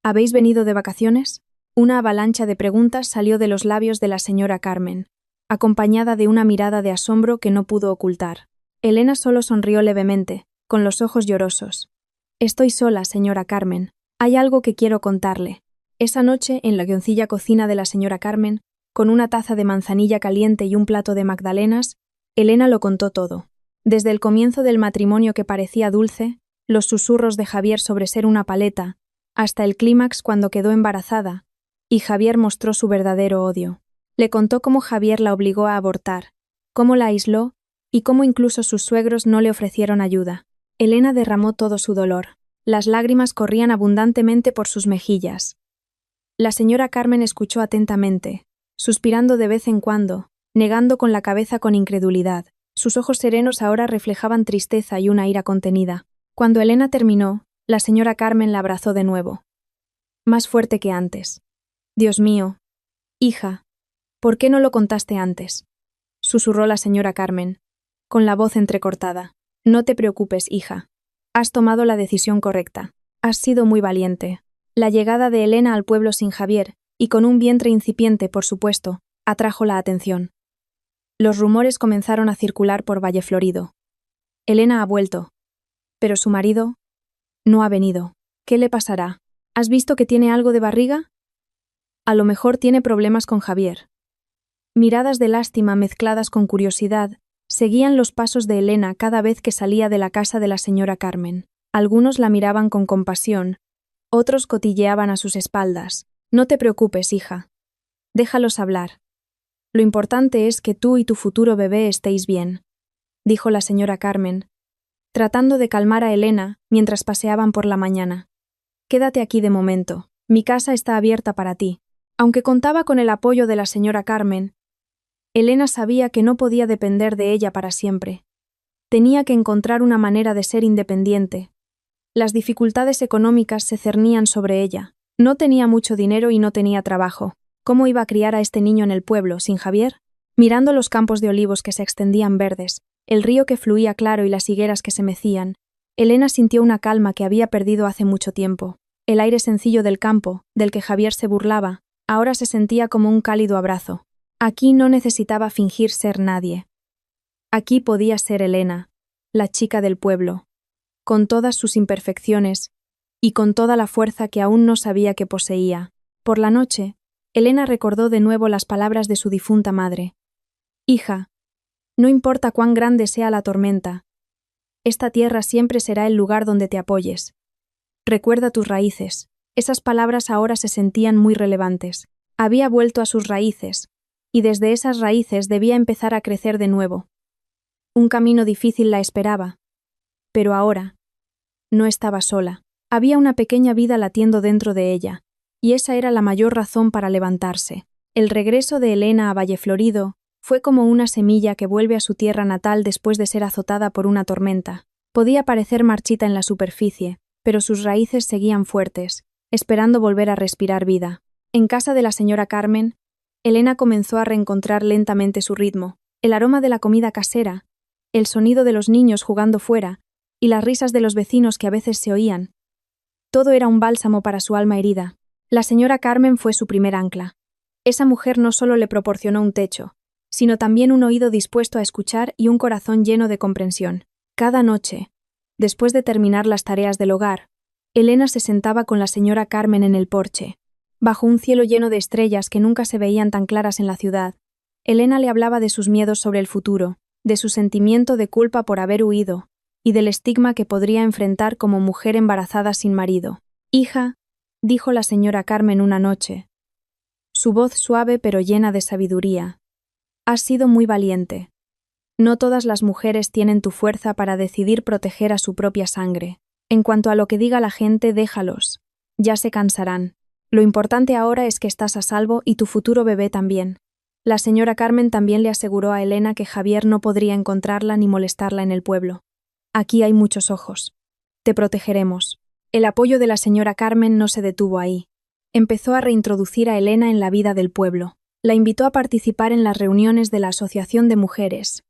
¿habéis venido de vacaciones? Una avalancha de preguntas salió de los labios de la señora Carmen, acompañada de una mirada de asombro que no pudo ocultar. Elena solo sonrió levemente, con los ojos llorosos. Estoy sola, señora Carmen. Hay algo que quiero contarle. Esa noche, en la guioncilla cocina de la señora Carmen, con una taza de manzanilla caliente y un plato de magdalenas, Elena lo contó todo. Desde el comienzo del matrimonio que parecía dulce, los susurros de Javier sobre ser una paleta, hasta el clímax cuando quedó embarazada, y Javier mostró su verdadero odio. Le contó cómo Javier la obligó a abortar, cómo la aisló y cómo incluso sus suegros no le ofrecieron ayuda. Elena derramó todo su dolor. Las lágrimas corrían abundantemente por sus mejillas. La señora Carmen escuchó atentamente, suspirando de vez en cuando, negando con la cabeza con incredulidad. Sus ojos serenos ahora reflejaban tristeza y una ira contenida. Cuando Elena terminó, la señora Carmen la abrazó de nuevo. Más fuerte que antes. Dios mío. Hija, ¿por qué no lo contaste antes? Susurró la señora Carmen, con la voz entrecortada. No te preocupes, hija. Has tomado la decisión correcta. Has sido muy valiente. La llegada de Elena al pueblo sin Javier, y con un vientre incipiente, por supuesto, atrajo la atención. Los rumores comenzaron a circular por Valleflorido. Elena ha vuelto. Pero su marido no ha venido. ¿Qué le pasará? ¿Has visto que tiene algo de barriga? A lo mejor tiene problemas con Javier. Miradas de lástima mezcladas con curiosidad seguían los pasos de Elena cada vez que salía de la casa de la señora Carmen. Algunos la miraban con compasión, otros cotilleaban a sus espaldas. No te preocupes, hija. Déjalos hablar. Lo importante es que tú y tu futuro bebé estéis bien, dijo la señora Carmen, tratando de calmar a Elena mientras paseaban por la mañana. Quédate aquí de momento. Mi casa está abierta para ti. Aunque contaba con el apoyo de la señora Carmen, Elena sabía que no podía depender de ella para siempre. Tenía que encontrar una manera de ser independiente. Las dificultades económicas se cernían sobre ella. No tenía mucho dinero y no tenía trabajo. ¿Cómo iba a criar a este niño en el pueblo, sin Javier? Mirando los campos de olivos que se extendían verdes, el río que fluía claro y las higueras que se mecían, Elena sintió una calma que había perdido hace mucho tiempo. El aire sencillo del campo, del que Javier se burlaba, ahora se sentía como un cálido abrazo. Aquí no necesitaba fingir ser nadie. Aquí podía ser Elena, la chica del pueblo, con todas sus imperfecciones y con toda la fuerza que aún no sabía que poseía. Por la noche, Elena recordó de nuevo las palabras de su difunta madre. Hija, no importa cuán grande sea la tormenta, esta tierra siempre será el lugar donde te apoyes. Recuerda tus raíces. Esas palabras ahora se sentían muy relevantes. Había vuelto a sus raíces, y desde esas raíces debía empezar a crecer de nuevo. Un camino difícil la esperaba, pero ahora no estaba sola. Había una pequeña vida latiendo dentro de ella, y esa era la mayor razón para levantarse. El regreso de Elena a Valleflorido fue como una semilla que vuelve a su tierra natal después de ser azotada por una tormenta. Podía parecer marchita en la superficie, pero sus raíces seguían fuertes, esperando volver a respirar vida. En casa de la señora Carmen, Elena comenzó a reencontrar lentamente su ritmo. El aroma de la comida casera, el sonido de los niños jugando fuera y las risas de los vecinos que a veces se oían. Todo era un bálsamo para su alma herida. La señora Carmen fue su primer ancla. Esa mujer no solo le proporcionó un techo, sino también un oído dispuesto a escuchar y un corazón lleno de comprensión. Cada noche, después de terminar las tareas del hogar, Elena se sentaba con la señora Carmen en el porche. Bajo un cielo lleno de estrellas que nunca se veían tan claras en la ciudad, Elena le hablaba de sus miedos sobre el futuro, de su sentimiento de culpa por haber huido, y del estigma que podría enfrentar como mujer embarazada sin marido. Hija, dijo la señora Carmen una noche, su voz suave pero llena de sabiduría, has sido muy valiente. No todas las mujeres tienen tu fuerza para decidir proteger a su propia sangre. En cuanto a lo que diga la gente, déjalos. Ya se cansarán. Lo importante ahora es que estás a salvo y tu futuro bebé también. La señora Carmen también le aseguró a Elena que Javier no podría encontrarla ni molestarla en el pueblo. Aquí hay muchos ojos. Te protegeremos. El apoyo de la señora Carmen no se detuvo ahí. Empezó a reintroducir a Elena en la vida del pueblo. La invitó a participar en las reuniones de la Asociación de Mujeres,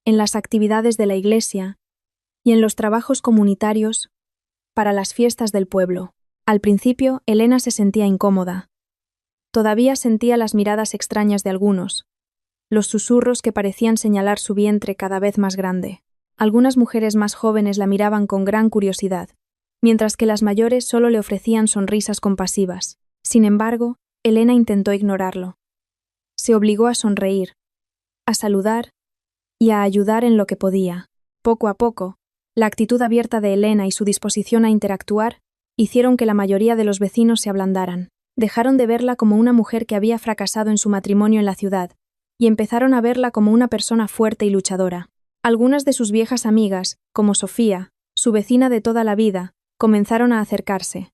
en las actividades de la iglesia y en los trabajos comunitarios para las fiestas del pueblo. Al principio, Elena se sentía incómoda. Todavía sentía las miradas extrañas de algunos, los susurros que parecían señalar su vientre cada vez más grande. Algunas mujeres más jóvenes la miraban con gran curiosidad, mientras que las mayores solo le ofrecían sonrisas compasivas. Sin embargo, Elena intentó ignorarlo. Se obligó a sonreír, a saludar y a ayudar en lo que podía. Poco a poco, la actitud abierta de Elena y su disposición a interactuar hicieron que la mayoría de los vecinos se ablandaran. Dejaron de verla como una mujer que había fracasado en su matrimonio en la ciudad y empezaron a verla como una persona fuerte y luchadora. Algunas de sus viejas amigas, como Sofía, su vecina de toda la vida, comenzaron a acercarse.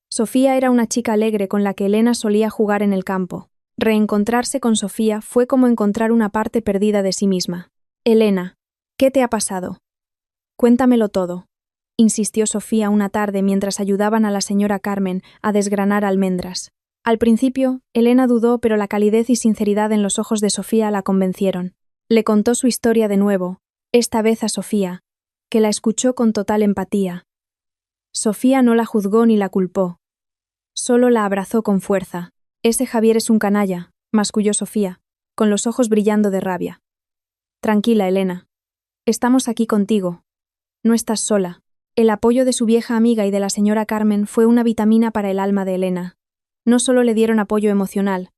Sofía era una chica alegre con la que Elena solía jugar en el campo. Reencontrarse con Sofía fue como encontrar una parte perdida de sí misma. «Elena, ¿qué te ha pasado? Cuéntamelo todo», insistió Sofía una tarde mientras ayudaban a la señora Carmen a desgranar almendras. Al principio, Elena dudó, pero la calidez y sinceridad en los ojos de Sofía la convencieron. Le contó su historia de nuevo, esta vez a Sofía, que la escuchó con total empatía. Sofía no la juzgó ni la culpó. Solo la abrazó con fuerza. «Ese Javier es un canalla», masculló Sofía, con los ojos brillando de rabia. «Tranquila, Elena. Estamos aquí contigo. No estás sola». El apoyo de su vieja amiga y de la señora Carmen fue una vitamina para el alma de Elena. No solo le dieron apoyo emocional,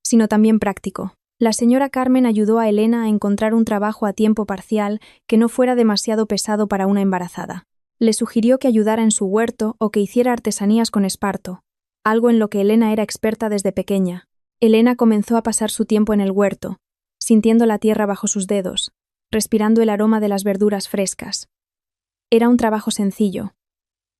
sino también práctico. La señora Carmen ayudó a Elena a encontrar un trabajo a tiempo parcial que no fuera demasiado pesado para una embarazada. Le sugirió que ayudara en su huerto o que hiciera artesanías con esparto, algo en lo que Elena era experta desde pequeña. Elena comenzó a pasar su tiempo en el huerto, sintiendo la tierra bajo sus dedos, respirando el aroma de las verduras frescas. Era un trabajo sencillo,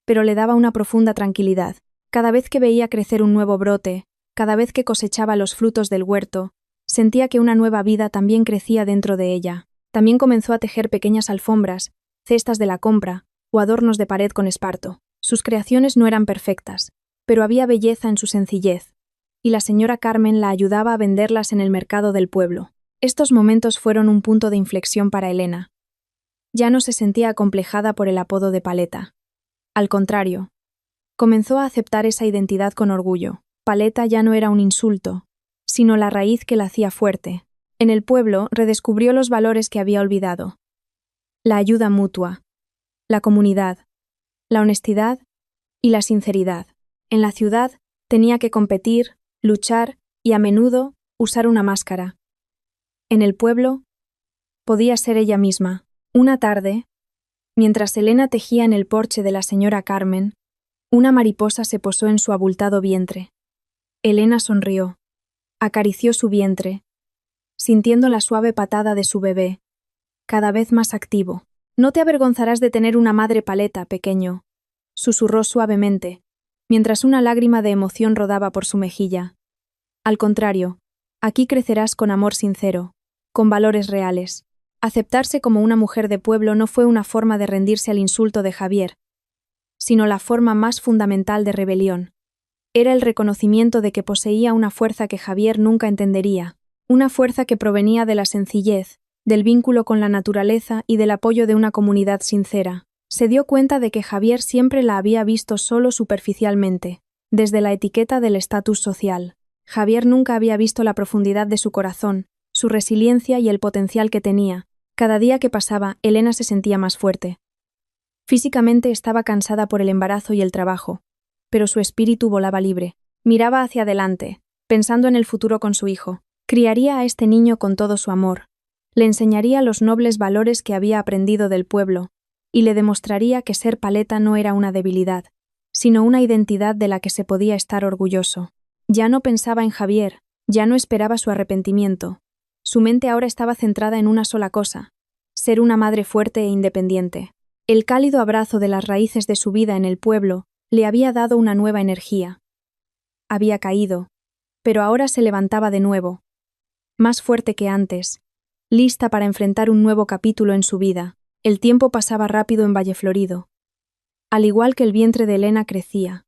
pero le daba una profunda tranquilidad. Cada vez que veía crecer un nuevo brote, cada vez que cosechaba los frutos del huerto, sentía que una nueva vida también crecía dentro de ella. También comenzó a tejer pequeñas alfombras, cestas de la compra o adornos de pared con esparto. Sus creaciones no eran perfectas, pero había belleza en su sencillez, y la señora Carmen la ayudaba a venderlas en el mercado del pueblo. Estos momentos fueron un punto de inflexión para Elena. Ya no se sentía acomplejada por el apodo de Paleta. Al contrario, comenzó a aceptar esa identidad con orgullo. Paleta ya no era un insulto, sino la raíz que la hacía fuerte. En el pueblo redescubrió los valores que había olvidado: la ayuda mutua, la comunidad, la honestidad y la sinceridad. En la ciudad tenía que competir, luchar y a menudo usar una máscara. En el pueblo podía ser ella misma. Una tarde, mientras Elena tejía en el porche de la señora Carmen, una mariposa se posó en su abultado vientre. Elena sonrió, acarició su vientre, sintiendo la suave patada de su bebé, cada vez más activo. «No te avergonzarás de tener una madre Paleta, pequeño», susurró suavemente, mientras una lágrima de emoción rodaba por su mejilla. «Al contrario, aquí crecerás con amor sincero, con valores reales». Aceptarse como una mujer de pueblo no fue una forma de rendirse al insulto de Javier, sino la forma más fundamental de rebelión. Era el reconocimiento de que poseía una fuerza que Javier nunca entendería, una fuerza que provenía de la sencillez, del vínculo con la naturaleza y del apoyo de una comunidad sincera. Se dio cuenta de que Javier siempre la había visto solo superficialmente, desde la etiqueta del estatus social. Javier nunca había visto la profundidad de su corazón, su resiliencia y el potencial que tenía. Cada día que pasaba, Elena se sentía más fuerte. Físicamente estaba cansada por el embarazo y el trabajo, pero su espíritu volaba libre. Miraba hacia adelante, pensando en el futuro con su hijo. Criaría a este niño con todo su amor. Le enseñaría los nobles valores que había aprendido del pueblo, y le demostraría que ser Paleta no era una debilidad, sino una identidad de la que se podía estar orgulloso. Ya no pensaba en Javier, ya no esperaba su arrepentimiento. Su mente ahora estaba centrada en una sola cosa: ser una madre fuerte e independiente. El cálido abrazo de las raíces de su vida en el pueblo le había dado una nueva energía. Había caído, pero ahora se levantaba de nuevo, más fuerte que antes, lista para enfrentar un nuevo capítulo en su vida. El tiempo pasaba rápido en Valleflorido. Al igual que el vientre de Elena crecía.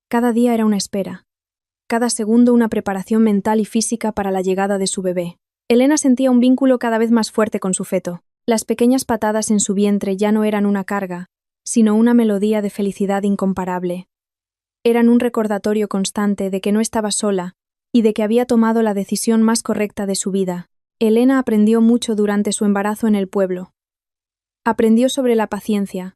Cada día era una espera. cada segundo una preparación mental y física para la llegada de su bebé. Elena sentía un vínculo cada vez más fuerte con su feto. Las pequeñas patadas en su vientre ya no eran una carga, sino una melodía de felicidad incomparable. Eran un recordatorio constante de que no estaba sola y de que había tomado la decisión más correcta de su vida. Elena aprendió mucho durante su embarazo en el pueblo. Aprendió sobre la paciencia,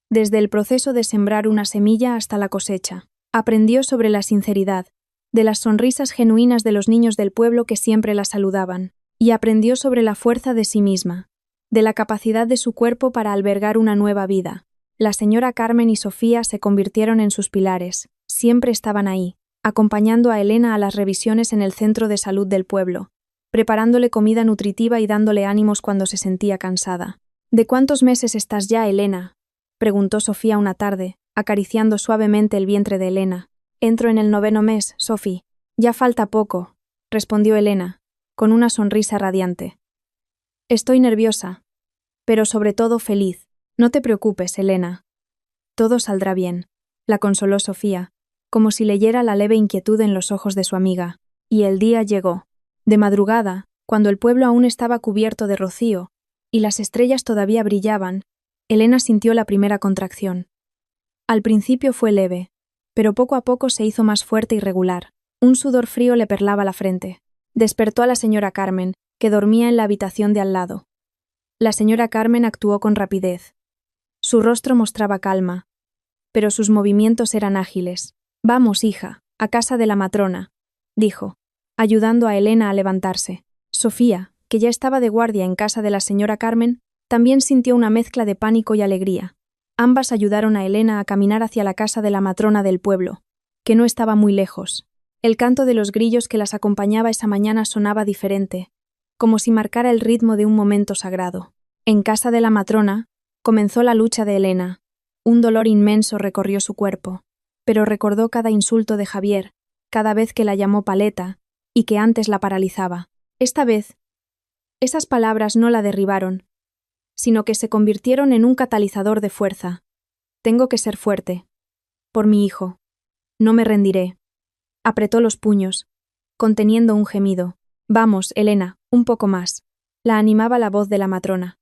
desde el proceso de sembrar una semilla hasta la cosecha. Aprendió sobre la sinceridad, de las sonrisas genuinas de los niños del pueblo que siempre la saludaban, y aprendió sobre la fuerza de sí misma, de la capacidad de su cuerpo para albergar una nueva vida. La señora Carmen y Sofía se convirtieron en sus pilares, siempre estaban ahí, acompañando a Elena a las revisiones en el centro de salud del pueblo, preparándole comida nutritiva y dándole ánimos cuando se sentía cansada. ¿De cuántos meses estás ya, Elena?, preguntó Sofía una tarde, acariciando suavemente el vientre de Elena. Entro en el 9º mes, Sophie. Ya falta poco, respondió Elena, con una sonrisa radiante. Estoy nerviosa, pero sobre todo feliz. No te preocupes, Elena. Todo saldrá bien, la consoló Sofía, como si leyera la leve inquietud en los ojos de su amiga. Y el día llegó. De madrugada, cuando el pueblo aún estaba cubierto de rocío y las estrellas todavía brillaban, Elena sintió la primera contracción. Al principio fue leve, pero poco a poco se hizo más fuerte y regular. Un sudor frío le perlaba la frente. Despertó a la señora Carmen, que dormía en la habitación de al lado. La señora Carmen actuó con rapidez. Su rostro mostraba calma, pero sus movimientos eran ágiles. «Vamos, hija, a casa de la matrona», dijo, ayudando a Elena a levantarse. Sofía, que ya estaba de guardia en casa de la señora Carmen, también sintió una mezcla de pánico y alegría. Ambas ayudaron a Elena a caminar hacia la casa de la matrona del pueblo, que no estaba muy lejos. El canto de los grillos que las acompañaba esa mañana sonaba diferente, como si marcara el ritmo de un momento sagrado. En casa de la matrona, comenzó la lucha de Elena. Un dolor inmenso recorrió su cuerpo, pero recordó cada insulto de Javier, cada vez que la llamó paleta, y que antes la paralizaba. Esta vez, esas palabras no la derribaron, sino que se convirtieron en un catalizador de fuerza. Tengo que ser fuerte. Por mi hijo. No me rendiré. Apretó los puños, conteniendo un gemido. Vamos, Elena, un poco más. La animaba la voz de la matrona.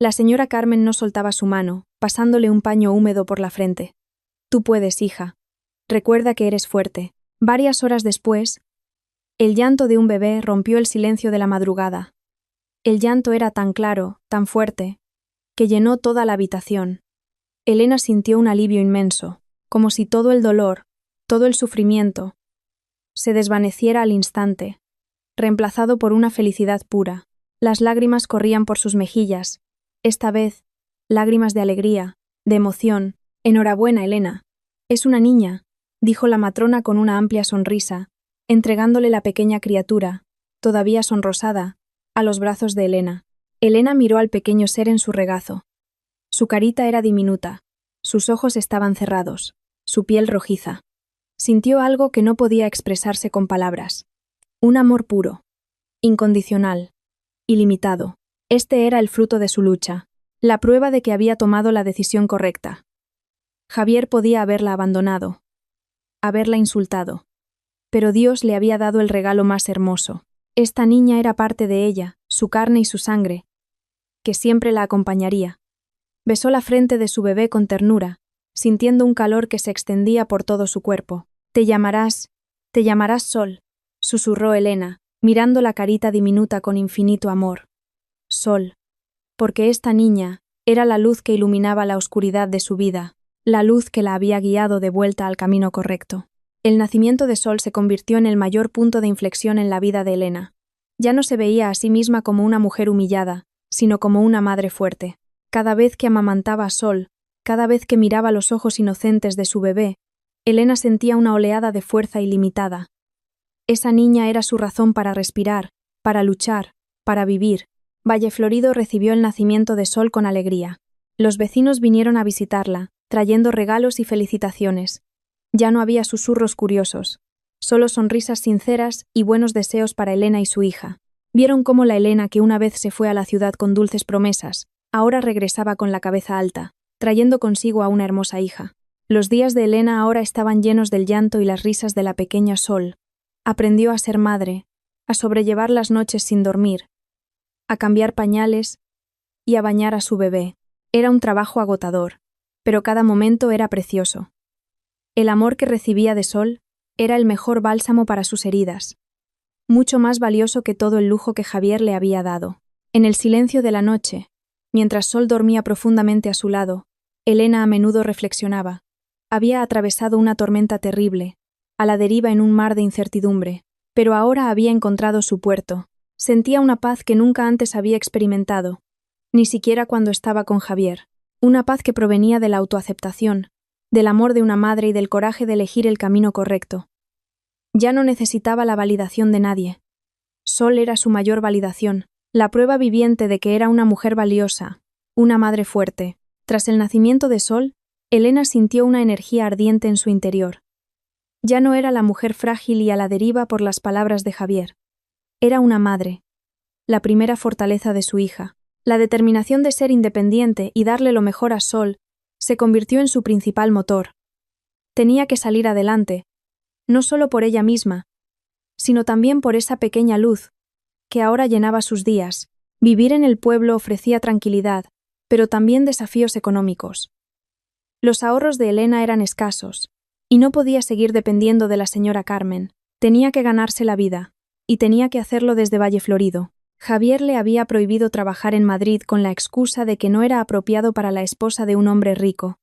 La señora Carmen no soltaba su mano, pasándole un paño húmedo por la frente. Tú puedes, hija. Recuerda que eres fuerte. Varias horas después, el llanto de un bebé rompió el silencio de la madrugada. El llanto era tan claro, tan fuerte, que llenó toda la habitación. Elena sintió un alivio inmenso, como si todo el dolor, todo el sufrimiento, se desvaneciera al instante, reemplazado por una felicidad pura. Las lágrimas corrían por sus mejillas, esta vez, lágrimas de alegría, de emoción. Enhorabuena, Elena. Es una niña, dijo la matrona con una amplia sonrisa, entregándole la pequeña criatura, todavía sonrosada, a los brazos de Elena. Elena miró al pequeño ser en su regazo. Su carita era diminuta, sus ojos estaban cerrados, su piel rojiza. Sintió algo que no podía expresarse con palabras. Un amor puro, incondicional, ilimitado. Este era el fruto de su lucha, la prueba de que había tomado la decisión correcta. Javier podía haberla abandonado, haberla insultado, pero Dios le había dado el regalo más hermoso. Esta niña era parte de ella, su carne y su sangre, que siempre la acompañaría. Besó la frente de su bebé con ternura, sintiendo un calor que se extendía por todo su cuerpo. Te llamarás Sol, susurró Elena, mirando la carita diminuta con infinito amor. Sol, porque esta niña era la luz que iluminaba la oscuridad de su vida, la luz que la había guiado de vuelta al camino correcto. El nacimiento de Sol se convirtió en el mayor punto de inflexión en la vida de Elena. Ya no se veía a sí misma como una mujer humillada, sino como una madre fuerte. Cada vez que amamantaba a Sol, cada vez que miraba los ojos inocentes de su bebé, Elena sentía una oleada de fuerza ilimitada. Esa niña era su razón para respirar, para luchar, para vivir. Valle Florido recibió el nacimiento de Sol con alegría. Los vecinos vinieron a visitarla, trayendo regalos y felicitaciones. Ya no había susurros curiosos, solo sonrisas sinceras y buenos deseos para Elena y su hija. Vieron cómo la Elena que una vez se fue a la ciudad con dulces promesas, ahora regresaba con la cabeza alta, trayendo consigo a una hermosa hija. Los días de Elena ahora estaban llenos del llanto y las risas de la pequeña Sol. Aprendió a ser madre, a sobrellevar las noches sin dormir, a cambiar pañales y a bañar a su bebé. Era un trabajo agotador, pero cada momento era precioso. El amor que recibía de Sol era el mejor bálsamo para sus heridas, mucho más valioso que todo el lujo que Javier le había dado. En el silencio de la noche, mientras Sol dormía profundamente a su lado, Elena a menudo reflexionaba. Había atravesado una tormenta terrible, a la deriva en un mar de incertidumbre, pero ahora había encontrado su puerto. Sentía una paz que nunca antes había experimentado, ni siquiera cuando estaba con Javier. Una paz que provenía de la autoaceptación, del amor de una madre y del coraje de elegir el camino correcto. Ya no necesitaba la validación de nadie. Sol era su mayor validación, la prueba viviente de que era una mujer valiosa, una madre fuerte. Tras el nacimiento de Sol, Elena sintió una energía ardiente en su interior. Ya no era la mujer frágil y a la deriva por las palabras de Javier. Era una madre, la primera fortaleza de su hija. La determinación de ser independiente y darle lo mejor a Sol se convirtió en su principal motor. Tenía que salir adelante, no solo por ella misma, sino también por esa pequeña luz que ahora llenaba sus días. Vivir en el pueblo ofrecía tranquilidad, pero también desafíos económicos. Los ahorros de Elena eran escasos, y no podía seguir dependiendo de la señora Carmen. Tenía que ganarse la vida, y tenía que hacerlo desde Valleflorido. Javier le había prohibido trabajar en Madrid con la excusa de que no era apropiado para la esposa de un hombre rico.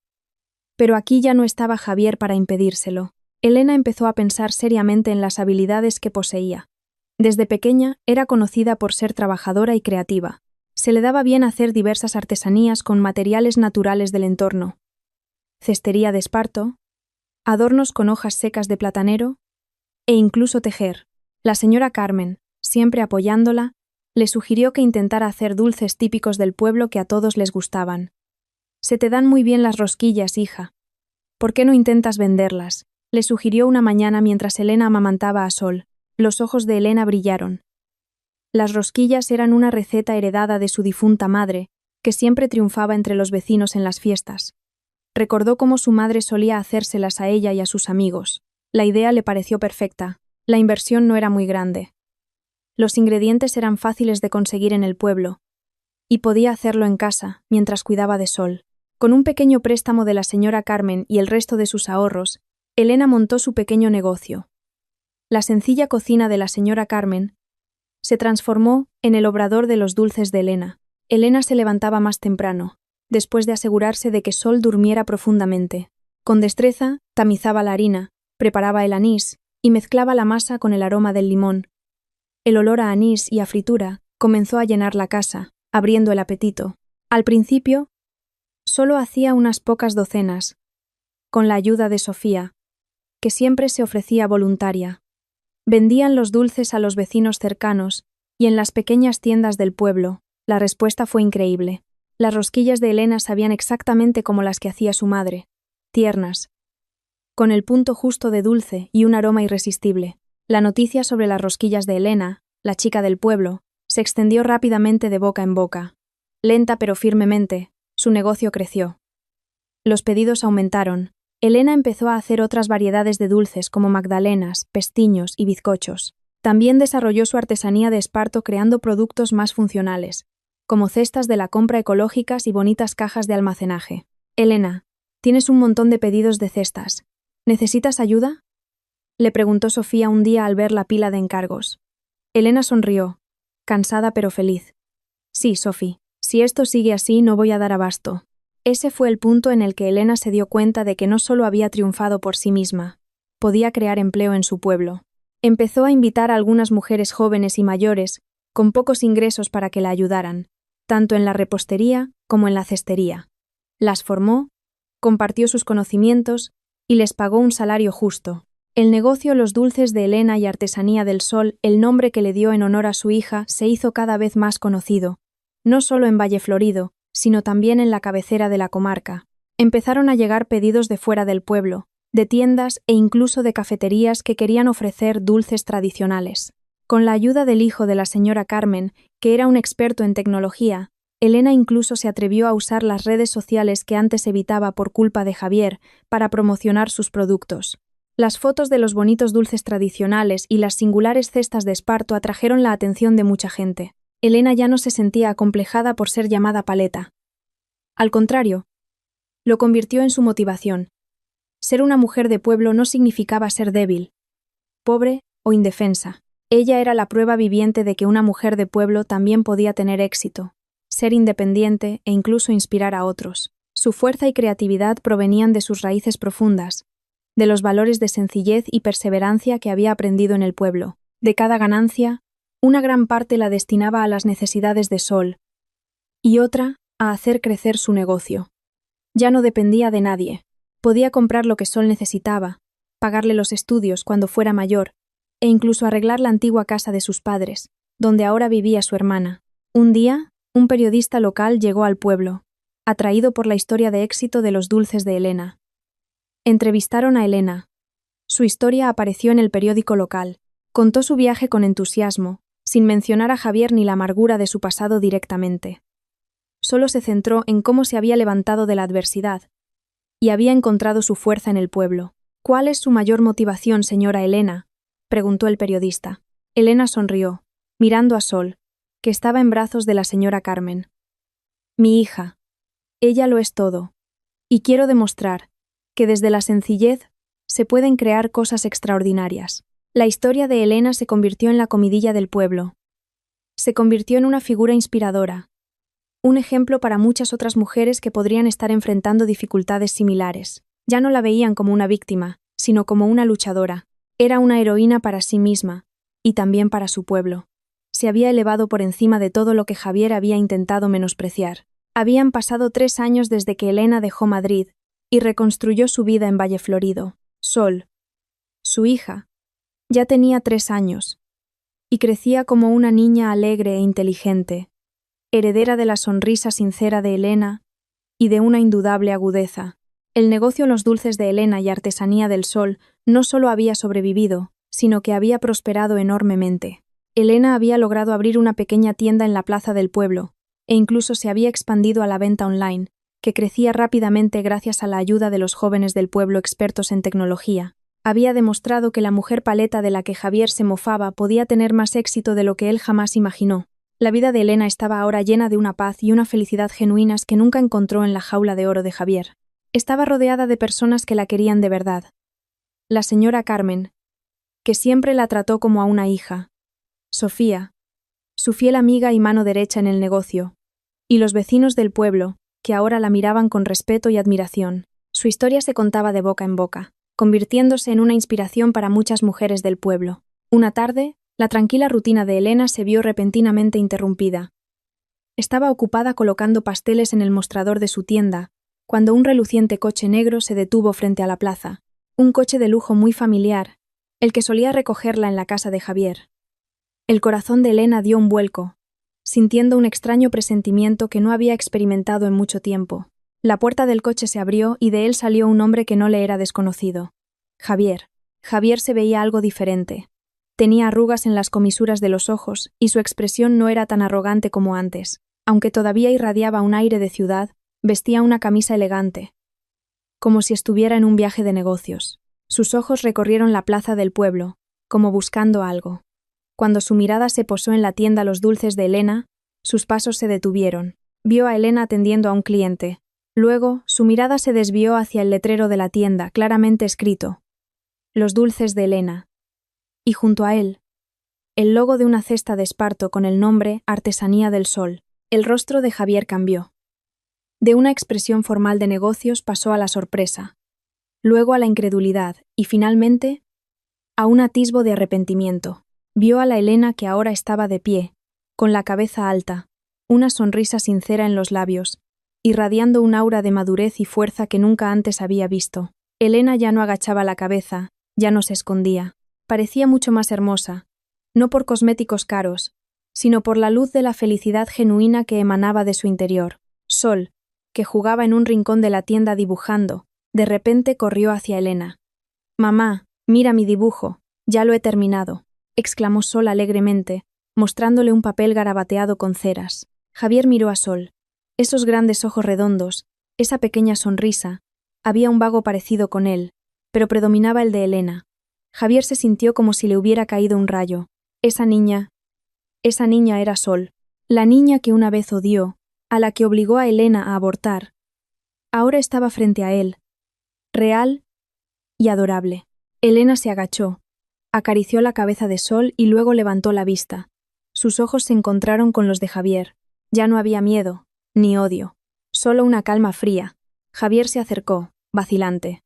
Pero aquí ya no estaba Javier para impedírselo. Elena empezó a pensar seriamente en las habilidades que poseía. Desde pequeña era conocida por ser trabajadora y creativa. Se le daba bien hacer diversas artesanías con materiales naturales del entorno. Cestería de esparto, adornos con hojas secas de platanero e incluso tejer. La señora Carmen, siempre apoyándola, le sugirió que intentara hacer dulces típicos del pueblo que a todos les gustaban. «Se te dan muy bien las rosquillas, hija. ¿Por qué no intentas venderlas?», le sugirió una mañana mientras Elena amamantaba a Sol. Los ojos de Elena brillaron. Las rosquillas eran una receta heredada de su difunta madre, que siempre triunfaba entre los vecinos en las fiestas. Recordó cómo su madre solía hacérselas a ella y a sus amigos. La idea le pareció perfecta. La inversión no era muy grande. Los ingredientes eran fáciles de conseguir en el pueblo, y podía hacerlo en casa, mientras cuidaba de Sol. Con un pequeño préstamo de la señora Carmen y el resto de sus ahorros, Elena montó su pequeño negocio. La sencilla cocina de la señora Carmen se transformó en el obrador de los dulces de Elena. Elena se levantaba más temprano, después de asegurarse de que Sol durmiera profundamente. Con destreza, tamizaba la harina, preparaba el anís y mezclaba la masa con el aroma del limón. El olor a anís y a fritura comenzó a llenar la casa, abriendo el apetito. Al principio, solo hacía unas pocas docenas, con la ayuda de Sofía, que siempre se ofrecía voluntaria. Vendían los dulces a los vecinos cercanos y en las pequeñas tiendas del pueblo. La respuesta fue increíble. Las rosquillas de Elena sabían exactamente como las que hacía su madre, tiernas, con el punto justo de dulce y un aroma irresistible. La noticia sobre las rosquillas de Elena, la chica del pueblo, se extendió rápidamente de boca en boca. Lenta pero firmemente, su negocio creció. Los pedidos aumentaron. Elena empezó a hacer otras variedades de dulces como magdalenas, pestiños y bizcochos. También desarrolló su artesanía de esparto creando productos más funcionales, como cestas de la compra ecológicas y bonitas cajas de almacenaje. «Elena, tienes un montón de pedidos de cestas. ¿Necesitas ayuda?», le preguntó Sofía un día al ver la pila de encargos. Elena sonrió, cansada pero feliz. «Sí, Sophie, si esto sigue así no voy a dar abasto». Ese fue el punto en el que Elena se dio cuenta de que no solo había triunfado por sí misma, podía crear empleo en su pueblo. Empezó a invitar a algunas mujeres jóvenes y mayores, con pocos ingresos para que la ayudaran, tanto en la repostería como en la cestería. Las formó, compartió sus conocimientos y les pagó un salario justo. El negocio Los Dulces de Elena y Artesanía del Sol, el nombre que le dio en honor a su hija, se hizo cada vez más conocido, no solo en Valleflorido, sino también en la cabecera de la comarca. Empezaron a llegar pedidos de fuera del pueblo, de tiendas e incluso de cafeterías que querían ofrecer dulces tradicionales. Con la ayuda del hijo de la señora Carmen, que era un experto en tecnología, Elena incluso se atrevió a usar las redes sociales que antes evitaba por culpa de Javier para promocionar sus productos. Las fotos de los bonitos dulces tradicionales y las singulares cestas de esparto atrajeron la atención de mucha gente. Elena ya no se sentía acomplejada por ser llamada paleta. Al contrario, lo convirtió en su motivación. Ser una mujer de pueblo no significaba ser débil, pobre o indefensa. Ella era la prueba viviente de que una mujer de pueblo también podía tener éxito, ser independiente e incluso inspirar a otros. Su fuerza y creatividad provenían de sus raíces profundas, de los valores de sencillez y perseverancia que había aprendido en el pueblo. De cada ganancia, una gran parte la destinaba a las necesidades de Sol y otra a hacer crecer su negocio. Ya no dependía de nadie. Podía comprar lo que Sol necesitaba, pagarle los estudios cuando fuera mayor, e incluso arreglar la antigua casa de sus padres, donde ahora vivía su hermana. Un día, un periodista local llegó al pueblo, atraído por la historia de éxito de los dulces de Elena. Entrevistaron a Elena. Su historia apareció en el periódico local. Contó su viaje con entusiasmo, sin mencionar a Javier ni la amargura de su pasado directamente. Solo se centró en cómo se había levantado de la adversidad y había encontrado su fuerza en el pueblo. ¿Cuál es su mayor motivación, señora Elena?, preguntó el periodista. Elena sonrió, mirando a Sol, que estaba en brazos de la señora Carmen. Mi hija. Ella lo es todo. Y quiero demostrar que desde la sencillez se pueden crear cosas extraordinarias. La historia de Elena se convirtió en la comidilla del pueblo. Se convirtió en una figura inspiradora, un ejemplo para muchas otras mujeres que podrían estar enfrentando dificultades similares. Ya no la veían como una víctima, sino como una luchadora. Era una heroína para sí misma, y también para su pueblo. Se había elevado por encima de todo lo que Javier había intentado menospreciar. Habían pasado 3 años desde que Elena dejó Madrid y reconstruyó su vida en Valle Florido. Sol, su hija, ya tenía 3 años, y crecía como una niña alegre e inteligente, heredera de la sonrisa sincera de Elena y de una indudable agudeza. El negocio Los Dulces de Elena y Artesanía del Sol no solo había sobrevivido, sino que había prosperado enormemente. Elena había logrado abrir una pequeña tienda en la plaza del pueblo, e incluso se había expandido a la venta online, que crecía rápidamente gracias a la ayuda de los jóvenes del pueblo expertos en tecnología. Había demostrado que la mujer paleta de la que Javier se mofaba podía tener más éxito de lo que él jamás imaginó. La vida de Elena estaba ahora llena de una paz y una felicidad genuinas que nunca encontró en la jaula de oro de Javier. Estaba rodeada de personas que la querían de verdad. La señora Carmen, que siempre la trató como a una hija. Sofía, su fiel amiga y mano derecha en el negocio. Y los vecinos del pueblo, que ahora la miraban con respeto y admiración. Su historia se contaba de boca en boca, convirtiéndose en una inspiración para muchas mujeres del pueblo. Una tarde, la tranquila rutina de Elena se vio repentinamente interrumpida. Estaba ocupada colocando pasteles en el mostrador de su tienda, cuando un reluciente coche negro se detuvo frente a la plaza. Un coche de lujo muy familiar, el que solía recogerla en la casa de Javier. El corazón de Elena dio un vuelco, sintiendo un extraño presentimiento que no había experimentado en mucho tiempo. La puerta del coche se abrió y de él salió un hombre que no le era desconocido. Javier. Javier se veía algo diferente. Tenía arrugas en las comisuras de los ojos y su expresión no era tan arrogante como antes. Aunque todavía irradiaba un aire de ciudad, vestía una camisa elegante, como si estuviera en un viaje de negocios. Sus ojos recorrieron la plaza del pueblo, como buscando algo. Cuando su mirada se posó en la tienda Los Dulces de Elena, sus pasos se detuvieron. Vio a Elena atendiendo a un cliente. Luego, su mirada se desvió hacia el letrero de la tienda, claramente escrito: Los Dulces de Elena. Y junto a él, el logo de una cesta de esparto con el nombre Artesanía del Sol. El rostro de Javier cambió. De una expresión formal de negocios pasó a la sorpresa, luego a la incredulidad y finalmente a un atisbo de arrepentimiento. Vio a la Elena que ahora estaba de pie, con la cabeza alta, una sonrisa sincera en los labios, irradiando un aura de madurez y fuerza que nunca antes había visto. Elena ya no agachaba la cabeza, ya no se escondía. Parecía mucho más hermosa, no por cosméticos caros, sino por la luz de la felicidad genuina que emanaba de su interior. Sol, que jugaba en un rincón de la tienda dibujando, de repente corrió hacia Elena. «Mamá, mira mi dibujo, ya lo he terminado», exclamó Sol alegremente, mostrándole un papel garabateado con ceras. Javier miró a Sol. Esos grandes ojos redondos, esa pequeña sonrisa, había un vago parecido con él, pero predominaba el de Elena. Javier se sintió como si le hubiera caído un rayo. Esa niña era Sol, la niña que una vez odió, a la que obligó a Elena a abortar. Ahora estaba frente a él, real y adorable. Elena se agachó, acarició la cabeza de Sol y luego levantó la vista. Sus ojos se encontraron con los de Javier. Ya no había miedo, ni odio, solo una calma fría. Javier se acercó, vacilante.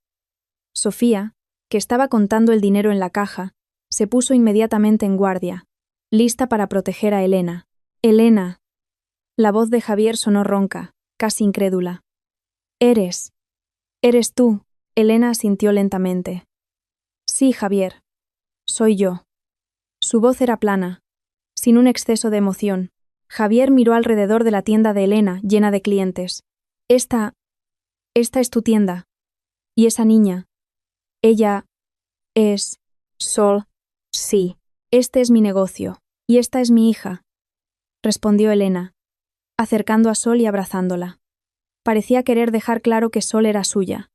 Sofía, que estaba contando el dinero en la caja, se puso inmediatamente en guardia, lista para proteger a Elena. Elena. La voz de Javier sonó ronca, casi incrédula. Eres tú. Elena asintió lentamente. Sí, Javier. Soy yo. Su voz era plana, sin un exceso de emoción. Javier miró alrededor de la tienda de Elena, llena de clientes. Esta es tu tienda. ¿Y esa niña? Ella es Sol. Sí. Este es mi negocio. Y esta es mi hija, respondió Elena, acercando a Sol y abrazándola. Parecía querer dejar claro que Sol era suya,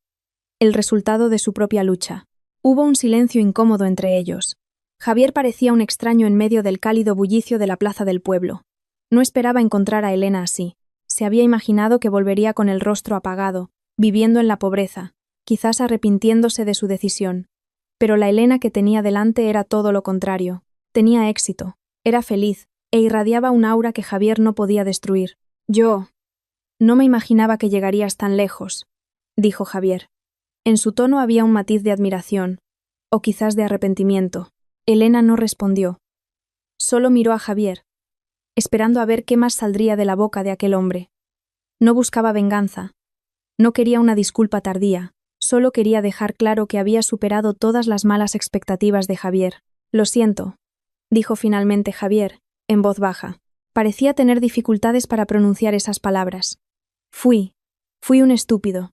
el resultado de su propia lucha. Hubo un silencio incómodo entre ellos. Javier parecía un extraño en medio del cálido bullicio de la plaza del pueblo. No esperaba encontrar a Elena así. Se había imaginado que volvería con el rostro apagado, viviendo en la pobreza, quizás arrepintiéndose de su decisión. Pero la Elena que tenía delante era todo lo contrario. Tenía éxito, era feliz, e irradiaba un aura que Javier no podía destruir. Yo no me imaginaba que llegarías tan lejos, dijo Javier. En su tono había un matiz de admiración, o quizás de arrepentimiento. Elena no respondió. Solo miró a Javier, esperando a ver qué más saldría de la boca de aquel hombre. No buscaba venganza. No quería una disculpa tardía. Solo quería dejar claro que había superado todas las malas expectativas de Javier. Lo siento, dijo finalmente Javier, en voz baja. Parecía tener dificultades para pronunciar esas palabras. Fui un estúpido.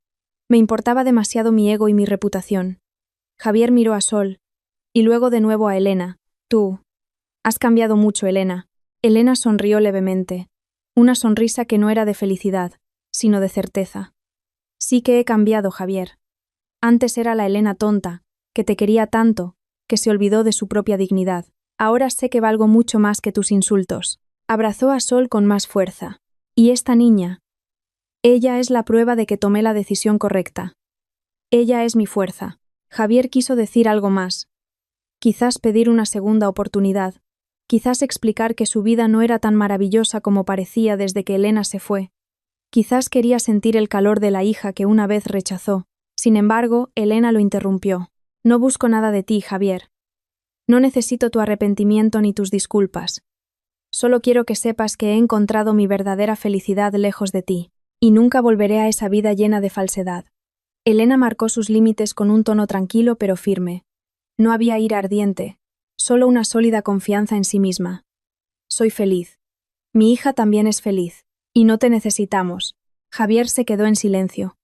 Me importaba demasiado mi ego y mi reputación. Javier miró a Sol, y luego de nuevo a Elena. Tú has cambiado mucho, Elena. Elena sonrió levemente, una sonrisa que no era de felicidad, sino de certeza. Sí que he cambiado, Javier. Antes era la Elena tonta, que te quería tanto, que se olvidó de su propia dignidad. Ahora sé que valgo mucho más que tus insultos. Abrazó a Sol con más fuerza. Y esta niña. Ella es la prueba de que tomé la decisión correcta. Ella es mi fuerza. Javier quiso decir algo más. Quizás pedir una segunda oportunidad. Quizás explicar que su vida no era tan maravillosa como parecía desde que Elena se fue. Quizás quería sentir el calor de la hija que una vez rechazó. Sin embargo, Elena lo interrumpió. No busco nada de ti, Javier. No necesito tu arrepentimiento ni tus disculpas. Solo quiero que sepas que he encontrado mi verdadera felicidad lejos de ti, y nunca volveré a esa vida llena de falsedad. Elena marcó sus límites con un tono tranquilo pero firme. No había ira ardiente, solo una sólida confianza en sí misma. Soy feliz. Mi hija también es feliz. Y no te necesitamos. Javier se quedó en silencio.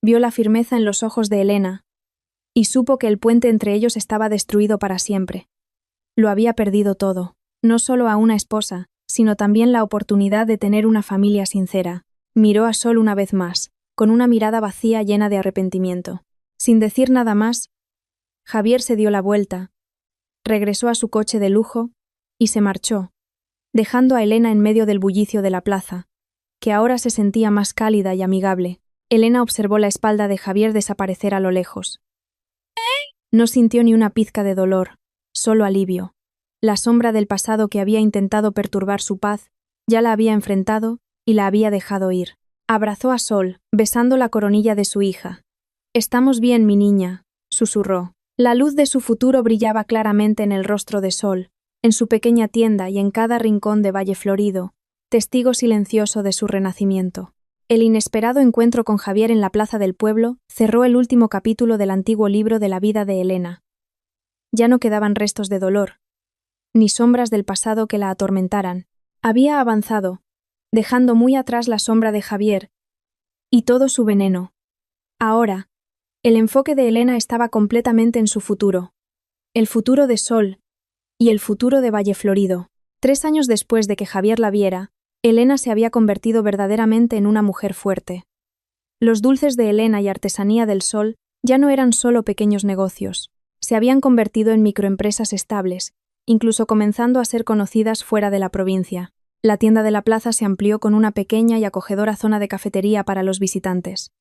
Vio la firmeza en los ojos de Elena, y supo que el puente entre ellos estaba destruido para siempre. Lo había perdido todo, no solo a una esposa, sino también la oportunidad de tener una familia sincera. Miró a Sol una vez más, con una mirada vacía llena de arrepentimiento. Sin decir nada más, Javier se dio la vuelta, regresó a su coche de lujo y se marchó, dejando a Elena en medio del bullicio de la plaza, que ahora se sentía más cálida y amigable. Elena observó la espalda de Javier desaparecer a lo lejos. No sintió ni una pizca de dolor, solo alivio. La sombra del pasado que había intentado perturbar su paz ya la había enfrentado y la había dejado ir. Abrazó a Sol, besando la coronilla de su hija. «Estamos bien, mi niña», susurró. La luz de su futuro brillaba claramente en el rostro de Sol, en su pequeña tienda y en cada rincón de Valle Florido, testigo silencioso de su renacimiento. El inesperado encuentro con Javier en la plaza del pueblo cerró el último capítulo del antiguo libro de la vida de Elena. Ya no quedaban restos de dolor, ni sombras del pasado que la atormentaran. Había avanzado, dejando muy atrás la sombra de Javier y todo su veneno. Ahora, el enfoque de Elena estaba completamente en su futuro, el futuro de Sol y el futuro de Valle Florido. 3 años después de que Javier la viera, Elena se había convertido verdaderamente en una mujer fuerte. Los dulces de Elena y Artesanía del Sol ya no eran solo pequeños negocios, se habían convertido en microempresas estables, incluso comenzando a ser conocidas fuera de la provincia. La tienda de la plaza se amplió con una pequeña y acogedora zona de cafetería para los visitantes.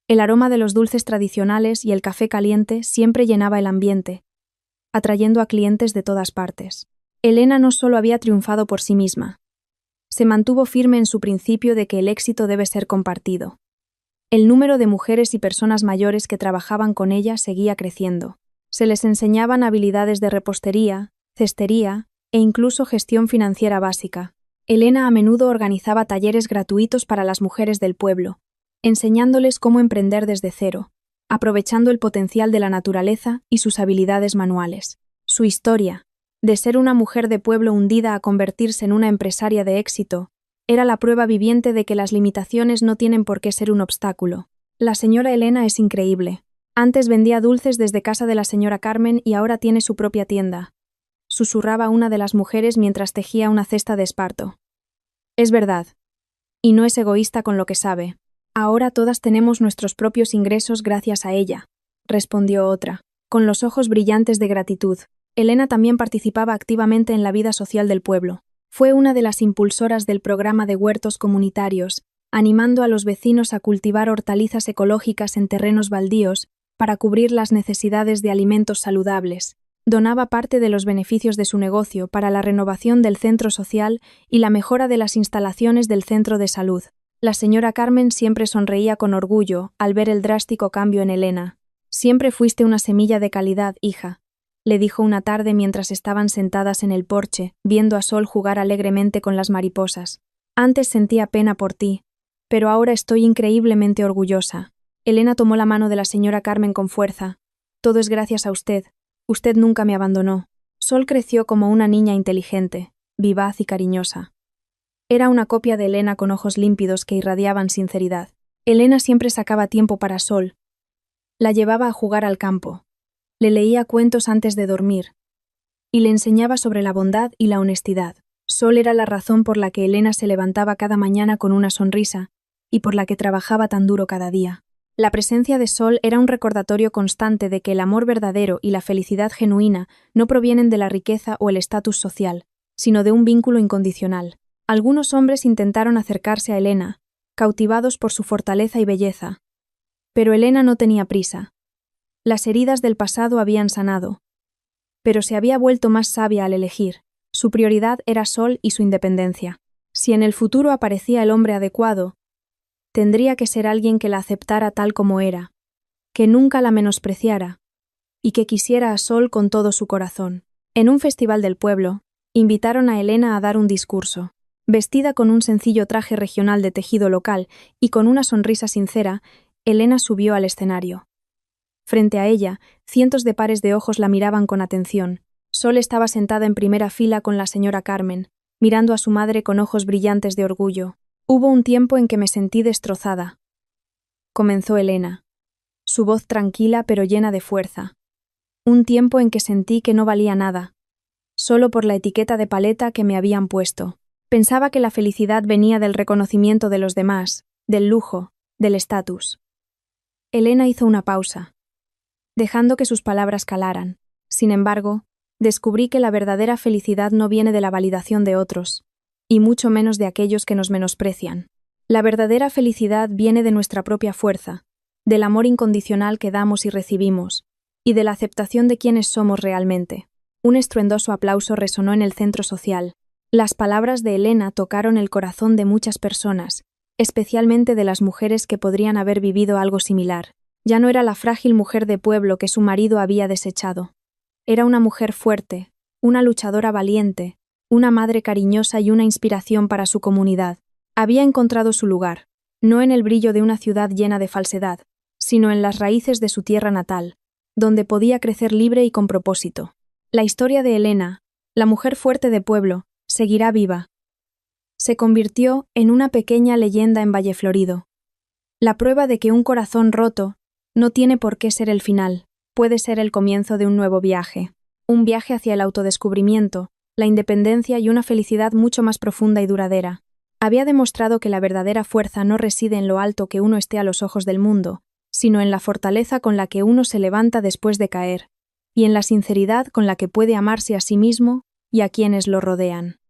El aroma de los dulces tradicionales y el café caliente siempre llenaba el ambiente, atrayendo a clientes de todas partes. Elena no solo había triunfado por sí misma, se mantuvo firme en su principio de que el éxito debe ser compartido. El número de mujeres y personas mayores que trabajaban con ella seguía creciendo. Se les enseñaban habilidades de repostería, cestería e incluso gestión financiera básica. Elena a menudo organizaba talleres gratuitos para las mujeres del pueblo, enseñándoles cómo emprender desde cero, aprovechando el potencial de la naturaleza y sus habilidades manuales. Su historia, de ser una mujer de pueblo hundida a convertirse en una empresaria de éxito, era la prueba viviente de que las limitaciones no tienen por qué ser un obstáculo. La señora Elena es increíble. Antes vendía dulces desde casa de la señora Carmen y ahora tiene su propia tienda, susurraba una de las mujeres mientras tejía una cesta de esparto. Es verdad. Y no es egoísta con lo que sabe. Ahora todas tenemos nuestros propios ingresos gracias a ella, respondió otra, con los ojos brillantes de gratitud. Elena también participaba activamente en la vida social del pueblo. Fue una de las impulsoras del programa de huertos comunitarios, animando a los vecinos a cultivar hortalizas ecológicas en terrenos baldíos para cubrir las necesidades de alimentos saludables. Donaba parte de los beneficios de su negocio para la renovación del centro social y la mejora de las instalaciones del centro de salud. La señora Carmen siempre sonreía con orgullo al ver el drástico cambio en Elena. Siempre fuiste una semilla de calidad, hija, le dijo una tarde mientras estaban sentadas en el porche, viendo a Sol jugar alegremente con las mariposas. Antes sentía pena por ti, pero ahora estoy increíblemente orgullosa. Elena tomó la mano de la señora Carmen con fuerza. Todo es gracias a usted. Usted nunca me abandonó. Sol creció como una niña inteligente, vivaz y cariñosa. Era una copia de Elena con ojos límpidos que irradiaban sinceridad. Elena siempre sacaba tiempo para Sol. La llevaba a jugar al campo. Le leía cuentos antes de dormir. Y le enseñaba sobre la bondad y la honestidad. Sol era la razón por la que Elena se levantaba cada mañana con una sonrisa y por la que trabajaba tan duro cada día. La presencia de Sol era un recordatorio constante de que el amor verdadero y la felicidad genuina no provienen de la riqueza o el estatus social, sino de un vínculo incondicional. Algunos hombres intentaron acercarse a Elena, cautivados por su fortaleza y belleza. Pero Elena no tenía prisa. Las heridas del pasado habían sanado. Pero se había vuelto más sabia al elegir. Su prioridad era Sol y su independencia. Si en el futuro aparecía el hombre adecuado, tendría que ser alguien que la aceptara tal como era, que nunca la menospreciara, y que quisiera a Sol con todo su corazón. En un festival del pueblo, invitaron a Elena a dar un discurso. Vestida con un sencillo traje regional de tejido local y con una sonrisa sincera, Elena subió al escenario. Frente a ella, cientos de pares de ojos la miraban con atención. Sol estaba sentada en primera fila con la señora Carmen, mirando a su madre con ojos brillantes de orgullo. Hubo un tiempo en que me sentí destrozada, comenzó Elena, su voz tranquila pero llena de fuerza. Un tiempo en que sentí que no valía nada, solo por la etiqueta de paleta que me habían puesto. Pensaba que la felicidad venía del reconocimiento de los demás, del lujo, del estatus. Elena hizo una pausa, dejando que sus palabras calaran. Sin embargo, descubrí que la verdadera felicidad no viene de la validación de otros, y mucho menos de aquellos que nos menosprecian. La verdadera felicidad viene de nuestra propia fuerza, del amor incondicional que damos y recibimos, y de la aceptación de quienes somos realmente. Un estruendoso aplauso resonó en el centro social. Las palabras de Elena tocaron el corazón de muchas personas, especialmente de las mujeres que podrían haber vivido algo similar. Ya no era la frágil mujer de pueblo que su marido había desechado. Era una mujer fuerte, una luchadora valiente, una madre cariñosa y una inspiración para su comunidad. Había encontrado su lugar, no en el brillo de una ciudad llena de falsedad, sino en las raíces de su tierra natal, donde podía crecer libre y con propósito. La historia de Elena, la mujer fuerte de pueblo, seguirá viva. Se convirtió en una pequeña leyenda en Valleflorido. La prueba de que un corazón roto no tiene por qué ser el final, puede ser el comienzo de un nuevo viaje. Un viaje hacia el autodescubrimiento, la independencia y una felicidad mucho más profunda y duradera. Había demostrado que la verdadera fuerza no reside en lo alto que uno esté a los ojos del mundo, sino en la fortaleza con la que uno se levanta después de caer, y en la sinceridad con la que puede amarse a sí mismo y a quienes lo rodean.